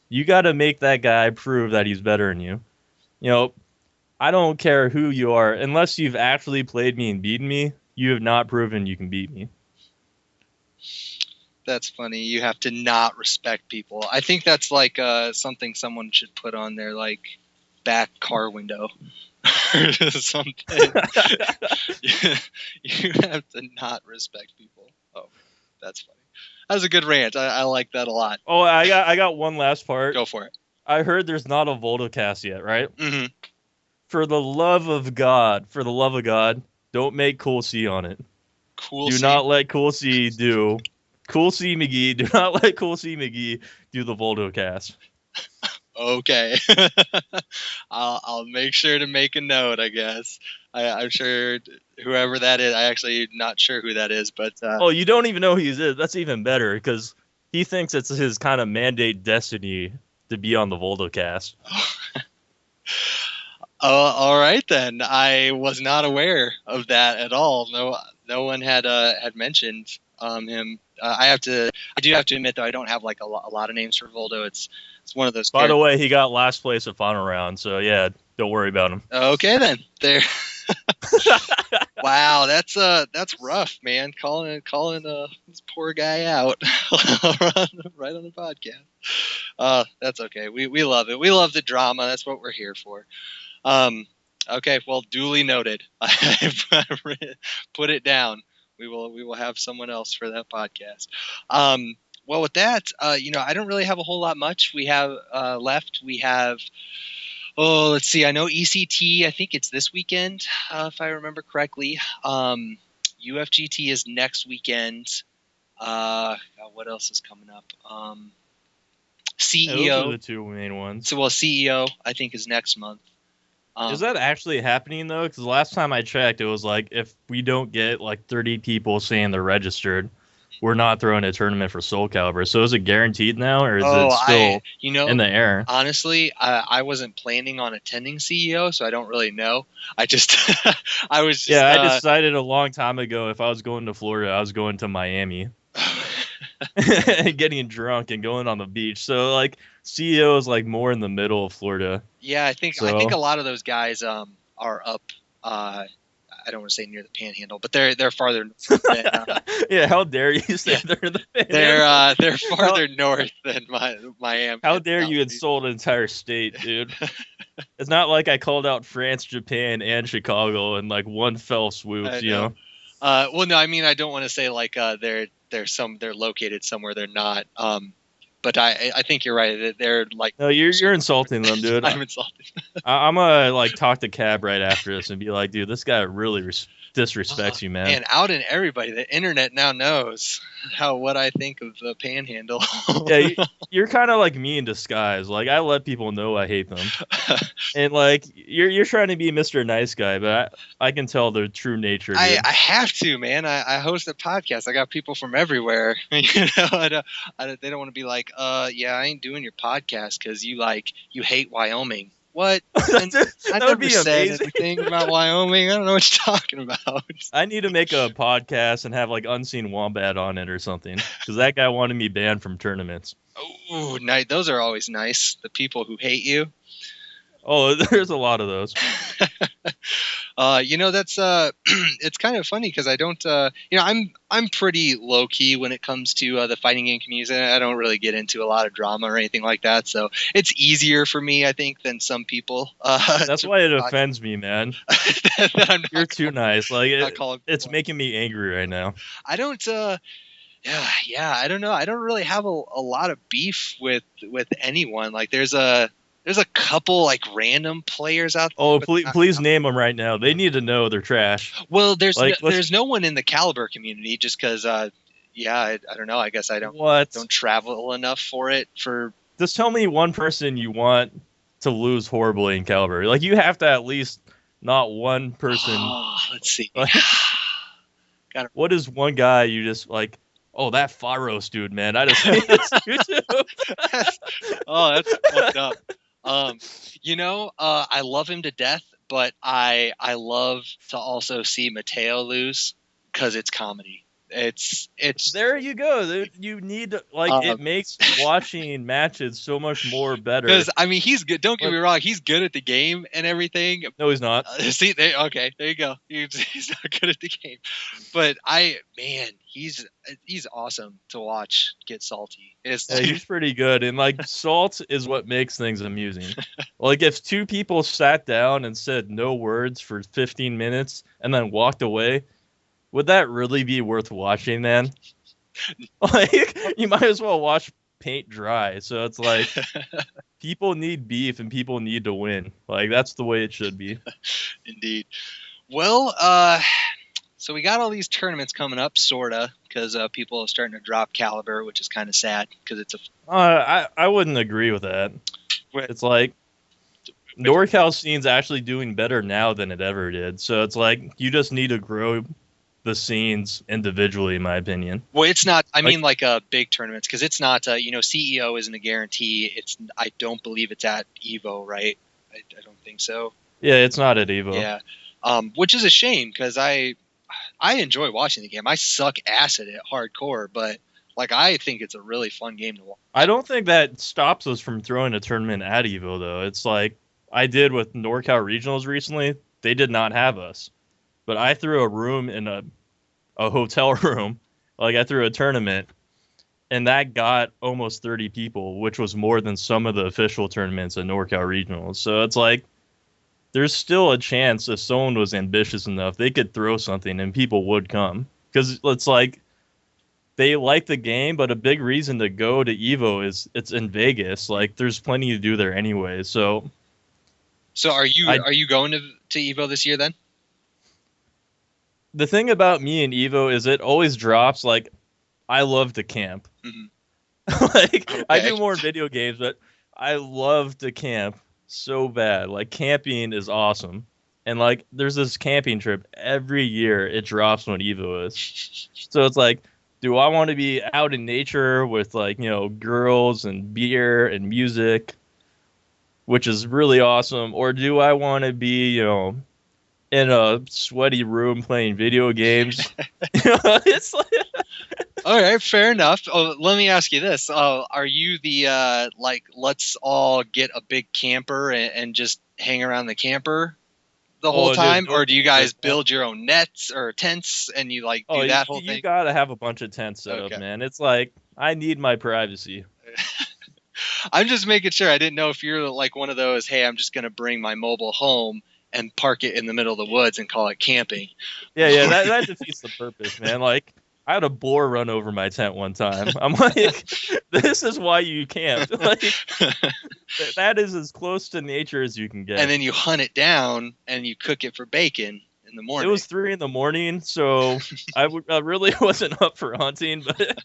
You got to make that guy prove that he's better than you. I don't care who you are. Unless you've actually played me and beaten me, you have not proven you can beat me. That's funny. You have to not respect people. I think that's like something someone should put on their like back car window or something. You have to not respect people. Oh, that's funny. That was a good rant. I like that a lot. Oh, I got one last part. Go for it. I heard there's not a Voltocast yet, right? Mm-hmm. For the love of God, don't make Cool C on it. Do not let Cool C do. Cool C McGee, do not let Cool C McGee do the Voltocast. Okay. I'll make sure to make a note, I guess. I'm sure whoever that is, I actually not sure who that is, but... you don't even know who he is. That's even better, because he thinks it's his kind of mandate destiny to be on the Voltocast. All right, then. I was not aware of that at all. No one had mentioned him. I do have to admit, though, I don't have like a lot of names for Voldo. It's one of those. By the way, he got last place at final round, so yeah, don't worry about him. Okay, then. There. Wow, that's rough, man. Calling this poor guy out right on the podcast. That's okay. We love it. We love the drama. That's what we're here for. Okay, well, duly noted. I've put it down. We will have someone else for that podcast. Well, with that, I don't really have a whole lot much we have left. We have Oh, let's see. I know ECT. I think it's this weekend, if I remember correctly. UFGT is next weekend. God, what else is coming up? Yeah, those are CEO. the two main ones. So, well, CEO I think is next month. Is that actually happening though? Because the last time I checked, it was like if we don't get like 30 people saying they're registered, we're not throwing a tournament for Soul Calibur. So is it guaranteed now, or is it still in the air? Honestly, I wasn't planning on attending CEO, so I don't really know. I just, I was just, I decided a long time ago if I was going to Florida, I was going to Miami. Getting drunk and going on the beach. So like CEO is like more in the middle of Florida. Yeah, I think a lot of those guys are up. I don't want to say near the Panhandle, but they're farther north than, yeah, how dare you say they're in the Panhandle? They're farther north than Miami. How dare you insult an entire state, dude? It's not like I called out France, Japan, and Chicago in like one fell swoop, you know. Well, no, I mean I don't want to say like they're located somewhere they're not. But I think you're right. They're like, no, you're insulting them, dude. I'm insulting. I'm gonna like talk to Cab right after this and be like, dude, this guy really disrespects you, man. And out in everybody, the internet now knows what I think of the Panhandle. Yeah, you're kind of like me in disguise. Like I let people know I hate them, and like you're trying to be Mr. Nice Guy, but I can tell their true nature. I have to, man. I host a podcast. I got people from everywhere. You know, they don't want to be like, yeah, I ain't doing your podcast because you hate Wyoming. What? I never said anything about Wyoming. I don't know what you're talking about. I need to make a podcast and have like Unseen Wombat on it or something because that guy wanted me banned from tournaments. Oh, nice. Those are always nice. The people who hate you. Oh, there's a lot of those. You know, that's it's kind of funny because I don't, you know, I'm pretty low key when it comes to the fighting game community. I don't really get into a lot of drama or anything like that, so it's easier for me, I think, than some people. That's why it offends me, man. You're too nice. Like it's making me angry right now. I don't. Yeah, I don't know. I don't really have a lot of beef with anyone. Like there's a couple like random players out there. Oh, please name them right now. They need to know they're trash. Well, there's no one in the Caliber community just because, I don't know. I guess I don't travel enough for it. Just tell me one person you want to lose horribly in Caliber. Like you have to at least not one person. Oh, let's see. What is one guy you just like? Oh, that Faros dude, man. I just hate this YouTube. Oh, that's fucked up. You know, I love him to death, but I love to also see Mateo lose because it's comedy. It's there you go, dude. You need to, like it makes watching matches so much more better. Because I mean, he's good. Don't get me wrong, he's good at the game and everything. No, he's not. See, okay, there you go. He's not good at the game, but he's awesome to watch get salty. He's pretty good, and like salt is what makes things amusing. Like if two people sat down and said no words for 15 minutes and then walked away. Would that really be worth watching, man? Like, you might as well watch paint dry. So it's like, people need beef and people need to win. Like, that's the way it should be. Indeed. Well, so we got all these tournaments coming up, sorta, because people are starting to drop Caliber, which is kind of sad because it's I wouldn't agree with that. It's like, NorCal scene's actually doing better now than it ever did. So it's like, you just need to grow the scenes individually, in my opinion. Well, it's not. I mean, like big tournaments, because it's not. You know, CEO isn't a guarantee. It's. I don't believe it's at Evo, right? I don't think so. Yeah, it's not at Evo. Yeah, which is a shame because I enjoy watching the game. I suck ass at it hardcore, but like I think it's a really fun game to watch. I don't think that stops us from throwing a tournament at Evo, though. It's like I did with NorCal Regionals recently. They did not have us. But I threw a room in a hotel room, like I threw a tournament, and that got almost 30 people, which was more than some of the official tournaments at NorCal Regionals. So it's like, there's still a chance if someone was ambitious enough, they could throw something and people would come. Because it's like, they like the game, but a big reason to go to Evo is it's in Vegas. Like, there's plenty to do there anyway. So So are I you going to Evo this year then? The thing about me and Evo is it always drops. Like, I love to camp. Mhm. Like, I Okay. do more video games, but I love to camp so bad. Like, camping is awesome. And like, there's this camping trip every year. It drops when Evo is. So it's like, do I want to be out in nature with like, girls and beer and music, which is really awesome, or do I want to be, in a sweaty room playing video games? It's like, All right, fair enough. Oh, let me ask you this: are you the like, let's all get a big camper and just hang around the camper the whole oh, dude, time, or don't do you do guys it, man. build your own nets or tents and you like Oh, do you, that whole you thing? gotta have a bunch of tents set up, Okay. man. It's like I need my privacy. I'm just making sure. I didn't know if you're like one of those, hey, I'm just going to bring my mobile home and park it in the middle of the woods and call it camping. Yeah, that defeats the purpose, man. Like, I had a boar run over my tent one time. I'm like, this is why you camp. Like, that is as close to nature as you can And get. then you hunt it down and you cook it for bacon in the It morning. was 3 a.m, so I really wasn't up for hunting, but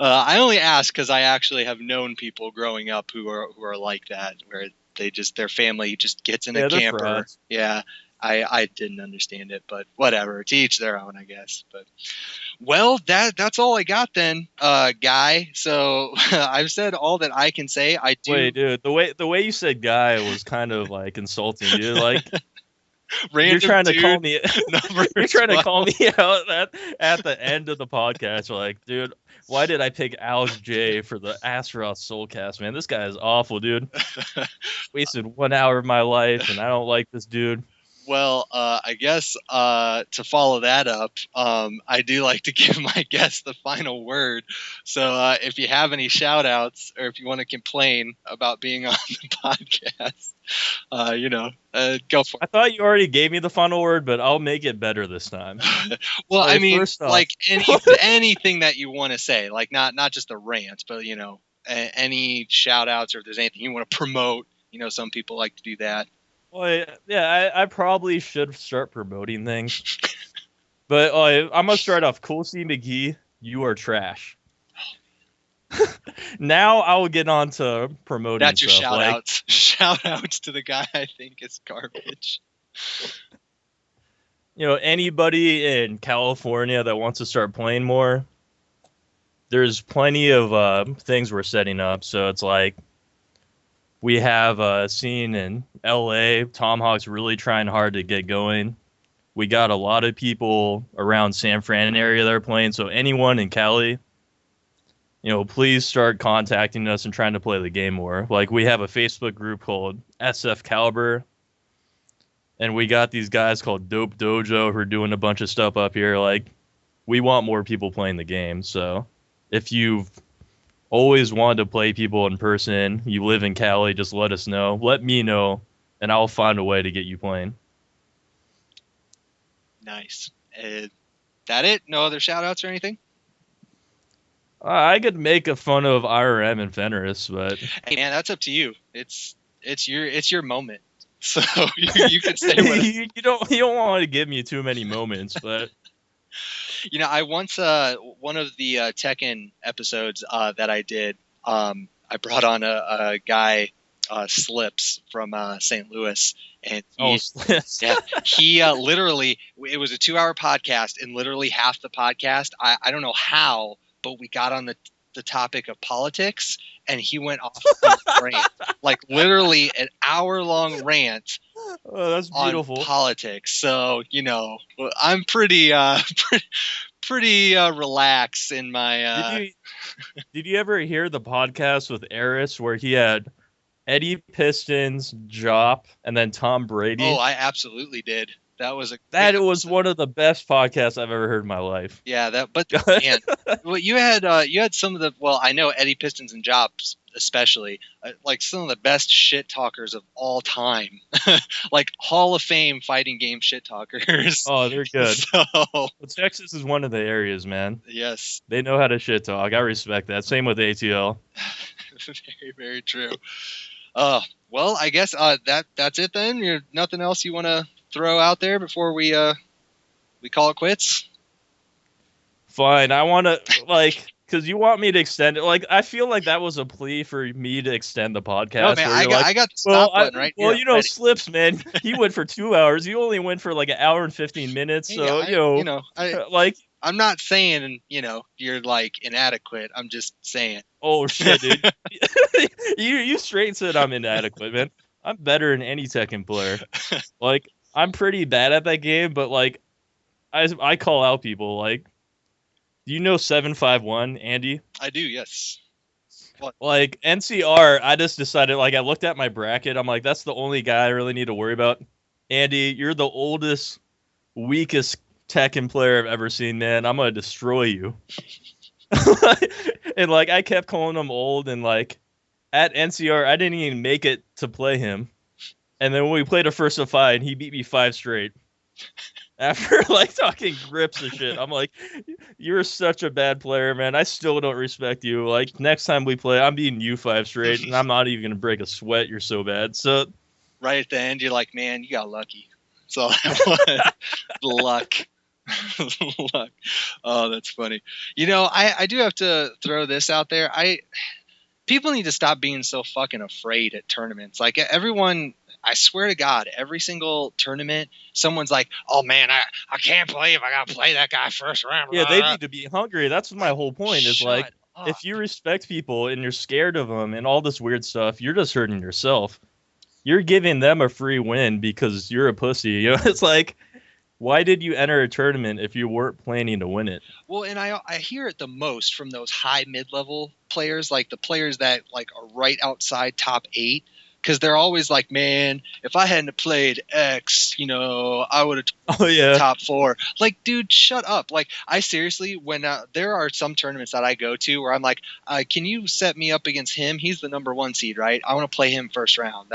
I only ask because I actually have known people growing up who are like that, where they just their family just gets in a yeah, they're camper. frauds. Yeah, I didn't understand it, but whatever. To each their own, I guess. But well, that's all I got then, guy. So I've said all that I can say. I do Wait, dude, the way you said guy was kind of like insulting, dude. Like, you're random trying to call dude me number you're trying to 12. call me out at the end of the podcast. You're like, dude, why did I pick Alex J for the Astaroth SoulCast, man? This guy is awful, dude. Wasted 1 hour of my life, and I don't like this dude. Well, I guess to follow that up, I do like to give my guests the final word. So if you have any shout outs or if you want to complain about being on the podcast, go for I thought you already gave me the final word, but I'll make it better this time. it. Well, All I right, mean, first off, like anything that you want to say, like not just a rant, but any shout outs or if there's anything you want to promote. Some people like to do that. well, yeah, I probably should start promoting things, but I'm gonna start off. Cool C McGee, you are trash. Now I will get on to promoting That's your stuff. shout Like, outs. Shout outs to the guy I think is garbage. anybody in California that wants to start playing more, there's plenty of things we're setting up. So it's like we have a scene in LA. Tomahawk's really trying hard to get going. We got a lot of people around San Fran area that are playing. So anyone in Cali, please start contacting us and trying to play the game more. Like, we have a Facebook group called SF Caliber, and we got these guys called Dope Dojo who are doing a bunch of stuff up here. Like, we want more people playing the game. So if you've always wanted to play people in person, you live in Cali, just let us know. Let me know, and I'll find a way to get you playing. Nice. That it? No other shout outs or anything? I could make a fun of IRM and Fenris, but Hey man, that's up to you. It's your moment. So you can say what. you don't want to give me too many moments, but I once one of the Tekken episodes that I did, I brought on a guy, Slips from St. Louis, and he literally, it was a 2-hour podcast, and literally half the podcast, I don't know how, but we got on the topic of politics, and he went off on a rant, like literally an hour-long rant oh, that's beautiful. on politics. So I'm pretty pretty relaxed in my. Did you ever hear the podcast with Eris where he had Eddie Pistons, Jop, and then Tom Brady? Oh, I absolutely did. That was one of the best podcasts I've ever heard in my life. Yeah, but man, well, you had some of the, well, I know Eddie Pistons and Jobs especially, like some of the best shit talkers of all time, like Hall of Fame fighting game shit talkers. Oh, they're good. So, well, Texas is one of the areas, man. Yes, they know how to shit talk. I respect that. Same with ATL. Very, very true. Well, I guess that's it then. Nothing else you want to throw out there before we call it quits? Fine. I want to, like, because you want me to extend it. Like, I feel like that was a plea for me to extend the No, podcast man, where you're like, I got the stop button right here. Ready. Slips, man, he went for 2 hours. You only went for like an hour and 15 minutes. Hey, So, like, I'm not saying, you're like inadequate. I'm just saying. oh shit, dude. You straight said I'm inadequate, man. I'm better than any Tekken player. Like, I'm pretty bad at that game, but like, I call out people. Like, do you know 751, Andy? I do, yes. What? Like, NCR, I just decided, like, I looked at my bracket. I'm like, that's the only guy I really need to worry about. Andy, you're the oldest, weakest Tekken player I've ever seen, man. I'm going to destroy you. And, like, I kept calling him old. And, like, at NCR, I didn't even make it to play him. And then when we played a first of 5, he beat me 5 straight. After, like, talking grips and shit, I'm like, you're such a bad player, man. I still don't respect you. Like, next time we play, I'm beating you 5 straight, and I'm not even going to break a sweat. You're so bad. So, right at the end, you're like, man, you got lucky. So, luck. Luck. Oh, that's funny. I do have to throw this out there. People need to stop being so fucking afraid at tournaments. Like, everyone... I swear to God, every single tournament, someone's like, oh, man, I can't believe I got to play that guy first round. Yeah, they need to be hungry. That's my whole point. Is like, up. If you respect people and you're scared of them and all this weird stuff, you're just hurting yourself. You're giving them a free win because you're a pussy. It's like, why did you enter a tournament if you weren't planning to win it? Well, and I hear it the most from those high mid-level players, like the players that like are right outside top 8. Because they're always like, man, if I hadn't played X, I would have top 4. Like, dude, shut up. Like, I seriously, when there are some tournaments that I go to where I'm like, can you set me up against him? He's the number 1 seed, right? I want to play him first round.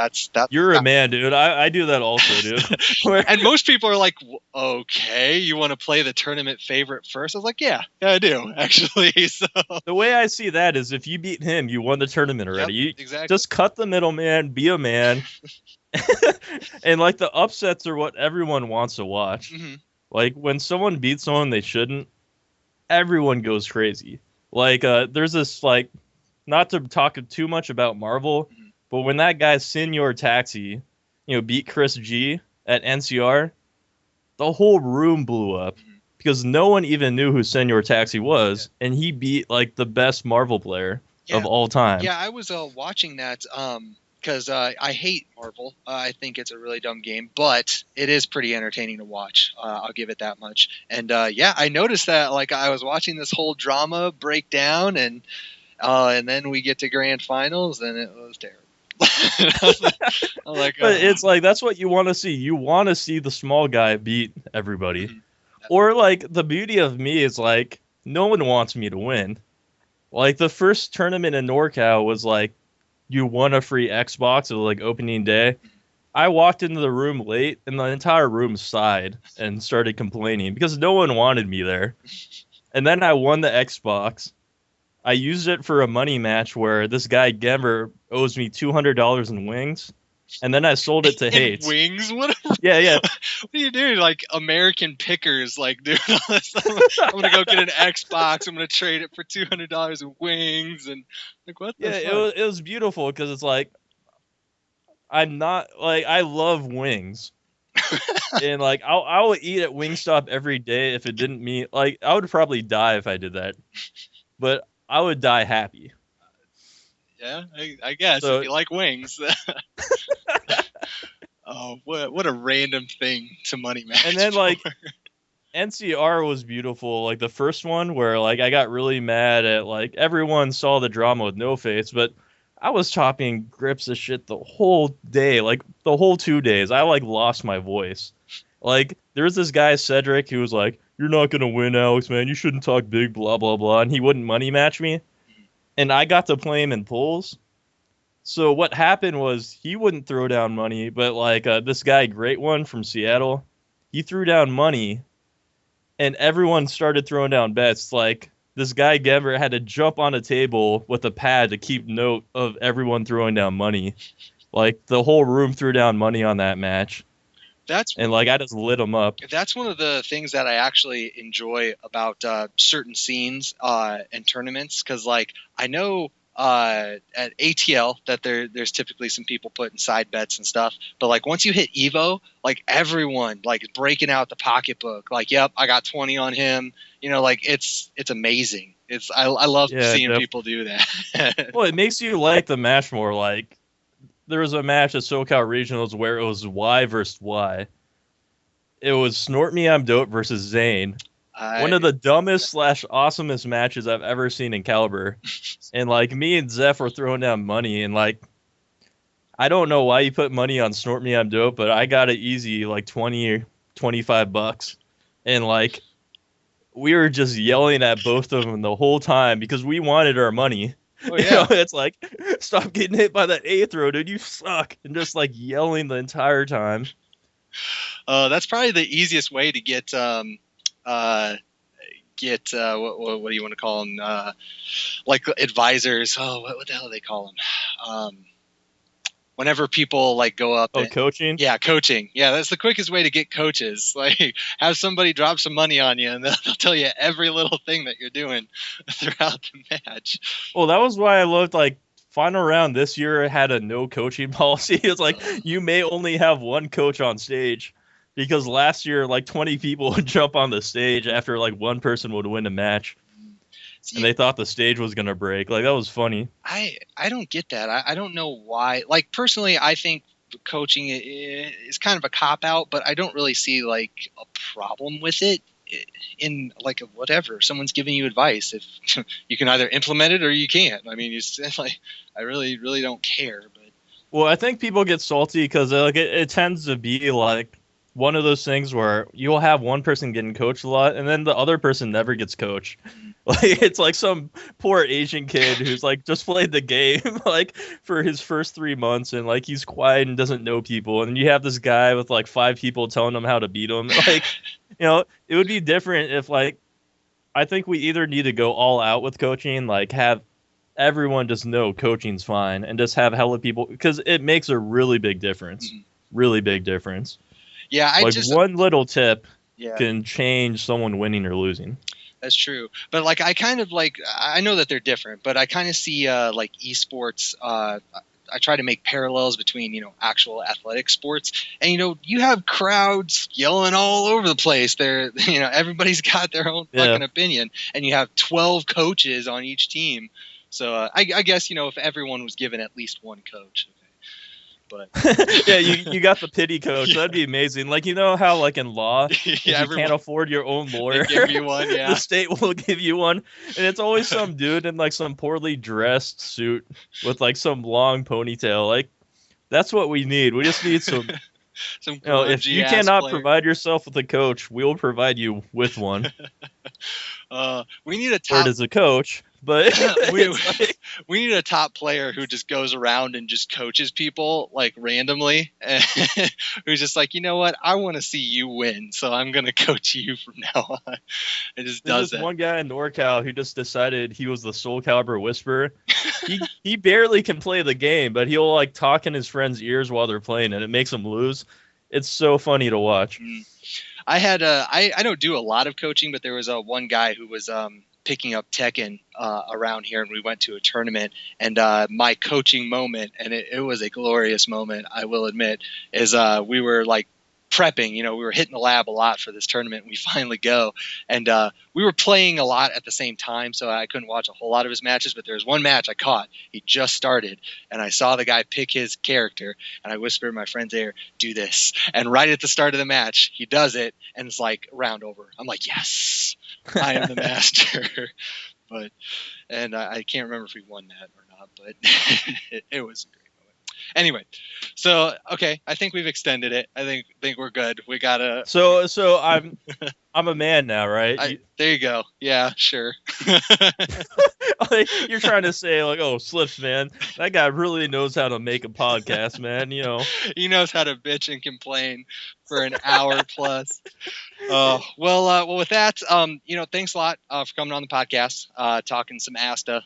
You're a man, dude. I do that also, dude. And most people are like, okay, you want to play the tournament favorite first? I was like, yeah, I do, actually. So the way I see that is if you beat him, you won the tournament already. Yep, exactly. Just cut the middleman, be a man. And like the upsets are what everyone wants to watch. Mm-hmm. Like when someone beats someone they shouldn't, everyone goes crazy. Like there's this, like, not to talk too much about Marvel, mm-hmm. but when that guy Senior Taxi, beat Chris G at NCR, the whole room blew up. Mm-hmm. Because no one even knew who Senior Taxi was, and he beat like the best Marvel player of all time. Yeah, I was watching that because I hate Marvel. I think it's a really dumb game, but it is pretty entertaining to watch. I'll give it that much. And I noticed that, like, I was watching this whole drama break down, and then we get to grand finals, and it was terrible. I'm like, but it's like that's what you want to see. You want to see the small guy beat everybody. Mm-hmm. Or, like, the beauty of me is, like, no one wants me to win. Like, the first tournament in NorCal was, like, you won a free Xbox of, like, opening day. I walked into the room late, and the entire room sighed and started complaining because no one wanted me there. And then I won the Xbox. I used it for a money match where this guy, Gemmer, owes me $200 in wings. And then I sold it to Hate. Wings? What? Yeah. What are you doing? Like American Pickers, like, dude, all this stuff. I'm gonna go get an Xbox. I'm gonna trade it for $200 in wings, and like, what? The fuck? It was beautiful because it's like I'm not like I love wings, and like I would eat at Wingstop every day if it didn't mean like I would probably die if I did that, but I would die happy. Yeah, I guess if you like wings. Oh, what a random thing to money match. And then like NCR was beautiful. Like the first one where like I got really mad at like everyone saw the drama with No Face, but I was chopping grips of shit the whole day, like the whole 2 days. I like lost my voice. Like there's this guy Cedric who was like, "You're not gonna win, Alex, man. You shouldn't talk big, blah blah blah," and he wouldn't money match me. And I got to play him in pulls. So what happened was he wouldn't throw down money, but like this guy, Great One from Seattle, he threw down money, and everyone started throwing down bets. Like this guy Gemmer had to jump on a table with a pad to keep note of everyone throwing down money. Like the whole room threw down money on that match, That's and like I just lit him up. that's one of the things that I actually enjoy about certain scenes and tournaments, because like I know at ATL that there's typically some people putting side bets and stuff, but like once you hit Evo, like everyone like is breaking out the pocketbook, like yep, I got 20 on him, like it's amazing. I love seeing people do that. Well, it makes you like the match more. Like there was a match at SoCal Regionals where it was Y versus Y. It was Snort Me I'm Dope versus Zane. One of the dumbest / awesomest matches I've ever seen in Caliber. And like me and Zeph were throwing down money, and like I don't know why you put money on Snort Me I'm Dope, but I got it easy, like 20 or $25. And like we were just yelling at both of them the whole time because we wanted our money. Oh, yeah. It's like, stop getting hit by that A throw, dude. You suck. And just like yelling the entire time. That's probably the easiest way to get what do you want to call them? Like advisors. Oh, what the hell do they call them? Whenever people like go up. Coaching? Yeah, coaching. Yeah, that's the quickest way to get coaches. Like have somebody drop some money on you and they'll tell you every little thing that you're doing throughout the match. Well, that was why I loved like final round this year had a no coaching policy. It's like you may only have one coach on stage, because last year like 20 people would jump on the stage after like one person would win a match. And they thought the stage was going to break. Like, that was funny. I don't get that. I don't know why. Like, personally, I think coaching is kind of a cop-out, but I don't really see, like, a problem with it in, like, whatever. Someone's giving you advice. If you can either implement it or you can't. I mean, like, I really, really don't care. But well, I think people get salty because like it tends to be, like, one of those things where you'll have one person getting coached a lot, and then the other person never gets coached. Like it's like some poor Asian kid who's like just played the game like for his first 3 months, and like he's quiet and doesn't know people, and you have this guy with like 5 people telling him how to beat him. Like, it would be different if like I think we either need to go all out with coaching, like have everyone just know coaching's fine, and just have hella people, because it makes a really big difference. Really big difference. Yeah, one little tip can change someone winning or losing. That's true. But like I kind of like I know that they're different, but I kind of see like esports I try to make parallels between, actual athletic sports, and you have crowds yelling all over the place. They're everybody's got their own fucking opinion, and you have 12 coaches on each team. So I guess if everyone was given at least one coach. But yeah, you got the pity coach. That'd be amazing. Like, how like in law, if you can't afford your own lawyer, give you one, the state will give you one, and it's always some dude in like some poorly dressed suit with like some long ponytail. Like, that's what we need. We just need some. If you cannot provide yourself with a coach, we'll provide you with one. We need a top. Or as a coach. But we need a top player who just goes around and just coaches people like randomly, and who's just like, you know what, I want to see you win, so I'm gonna coach you from now on. It just does that. One guy in NorCal who just decided he was the Soul Calibur Whisperer. He barely can play the game, but he'll like talk in his friends' ears while they're playing, and it makes him lose. It's so funny to watch. I had I don't do a lot of coaching, but there was one guy who was picking up Tekken around here, and we went to a tournament, and my coaching moment, and it was a glorious moment, I will admit, is we were like prepping, we were hitting the lab a lot for this tournament. We finally go, and we were playing a lot at the same time, so I couldn't watch a whole lot of his matches, but there was one match I caught. He just started, and I saw the guy pick his character, and I whispered in my friend's ear, do this, and right at the start of the match, he does it, and it's like round over. I'm like, yes, I am the master. And I can't remember if we won that or not, but it was a great moment. Anyway, so okay, I think we've extended it. I think we're good. We gotta. So I'm a man now, right? There you go. Yeah, sure. Like, you're trying to say like, oh, Slips, man, that guy really knows how to make a podcast, man. You know, He knows how to bitch and complain for an hour plus. Well, with that, thanks a lot for coming on the podcast, talking some Asta.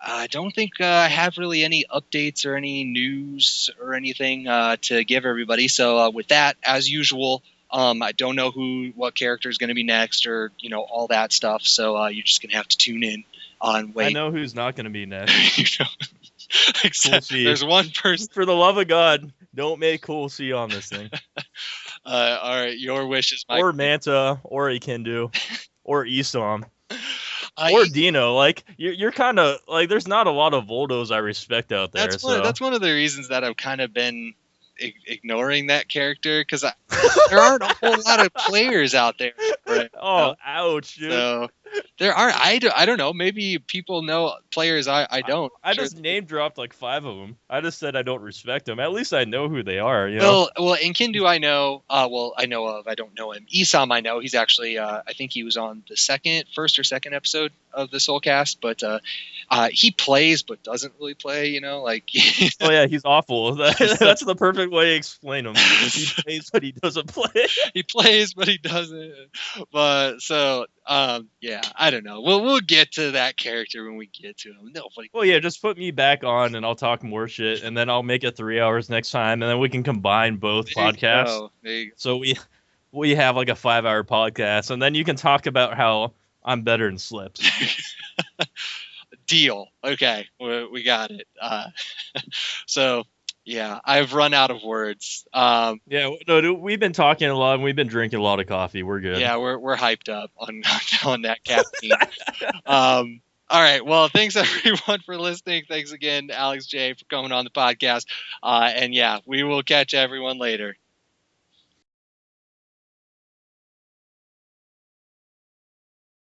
I don't think I have really any updates or any news or anything to give everybody. So with that, as usual, I don't know what character is going to be next or all that stuff. So you're just going to have to tune in on wait. I know who's not going to be next. Except there's one person. For the love of God, don't make Cool C on this thing. All right, your wish is my. Or Manta, or Ikendu, or Isom. Or Dino, like you're kind of like there's not a lot of Voldos I respect out there. That's one of the reasons that I've kind of been ignoring that character because there aren't a whole lot of players out there. Right? Ouch, dude. So there aren't. I don't know. Maybe people know players I don't. I just name dropped like 5 of them. I just said I don't respect them. At least I know who they are. You know? Well, Inkindu I know. I know of. I don't know him. Isom I know. He's actually. I think he was on the first or second episode of the SoulCast, but he plays but doesn't really play. Oh yeah, he's awful. That's the perfect way to explain him. He plays but he doesn't play. He plays but he doesn't. But so yeah, I don't know. We'll get to that character when we get to him. Nobody. Well, yeah, just put me back on and I'll talk more shit, and then I'll make it 3 hours next time, and then we can combine both podcasts. There you go. So we have like a 5-hour podcast, and then you can talk about how I'm better than Slips. Deal. Okay, we got it. So yeah, I've run out of words. Yeah, no, dude, we've been talking a lot, and we've been drinking a lot of coffee. We're good. Yeah, we're hyped up on that caffeine. All right. Well, thanks everyone for listening. Thanks again, Alex J, for coming on the podcast. And yeah, we will catch everyone later.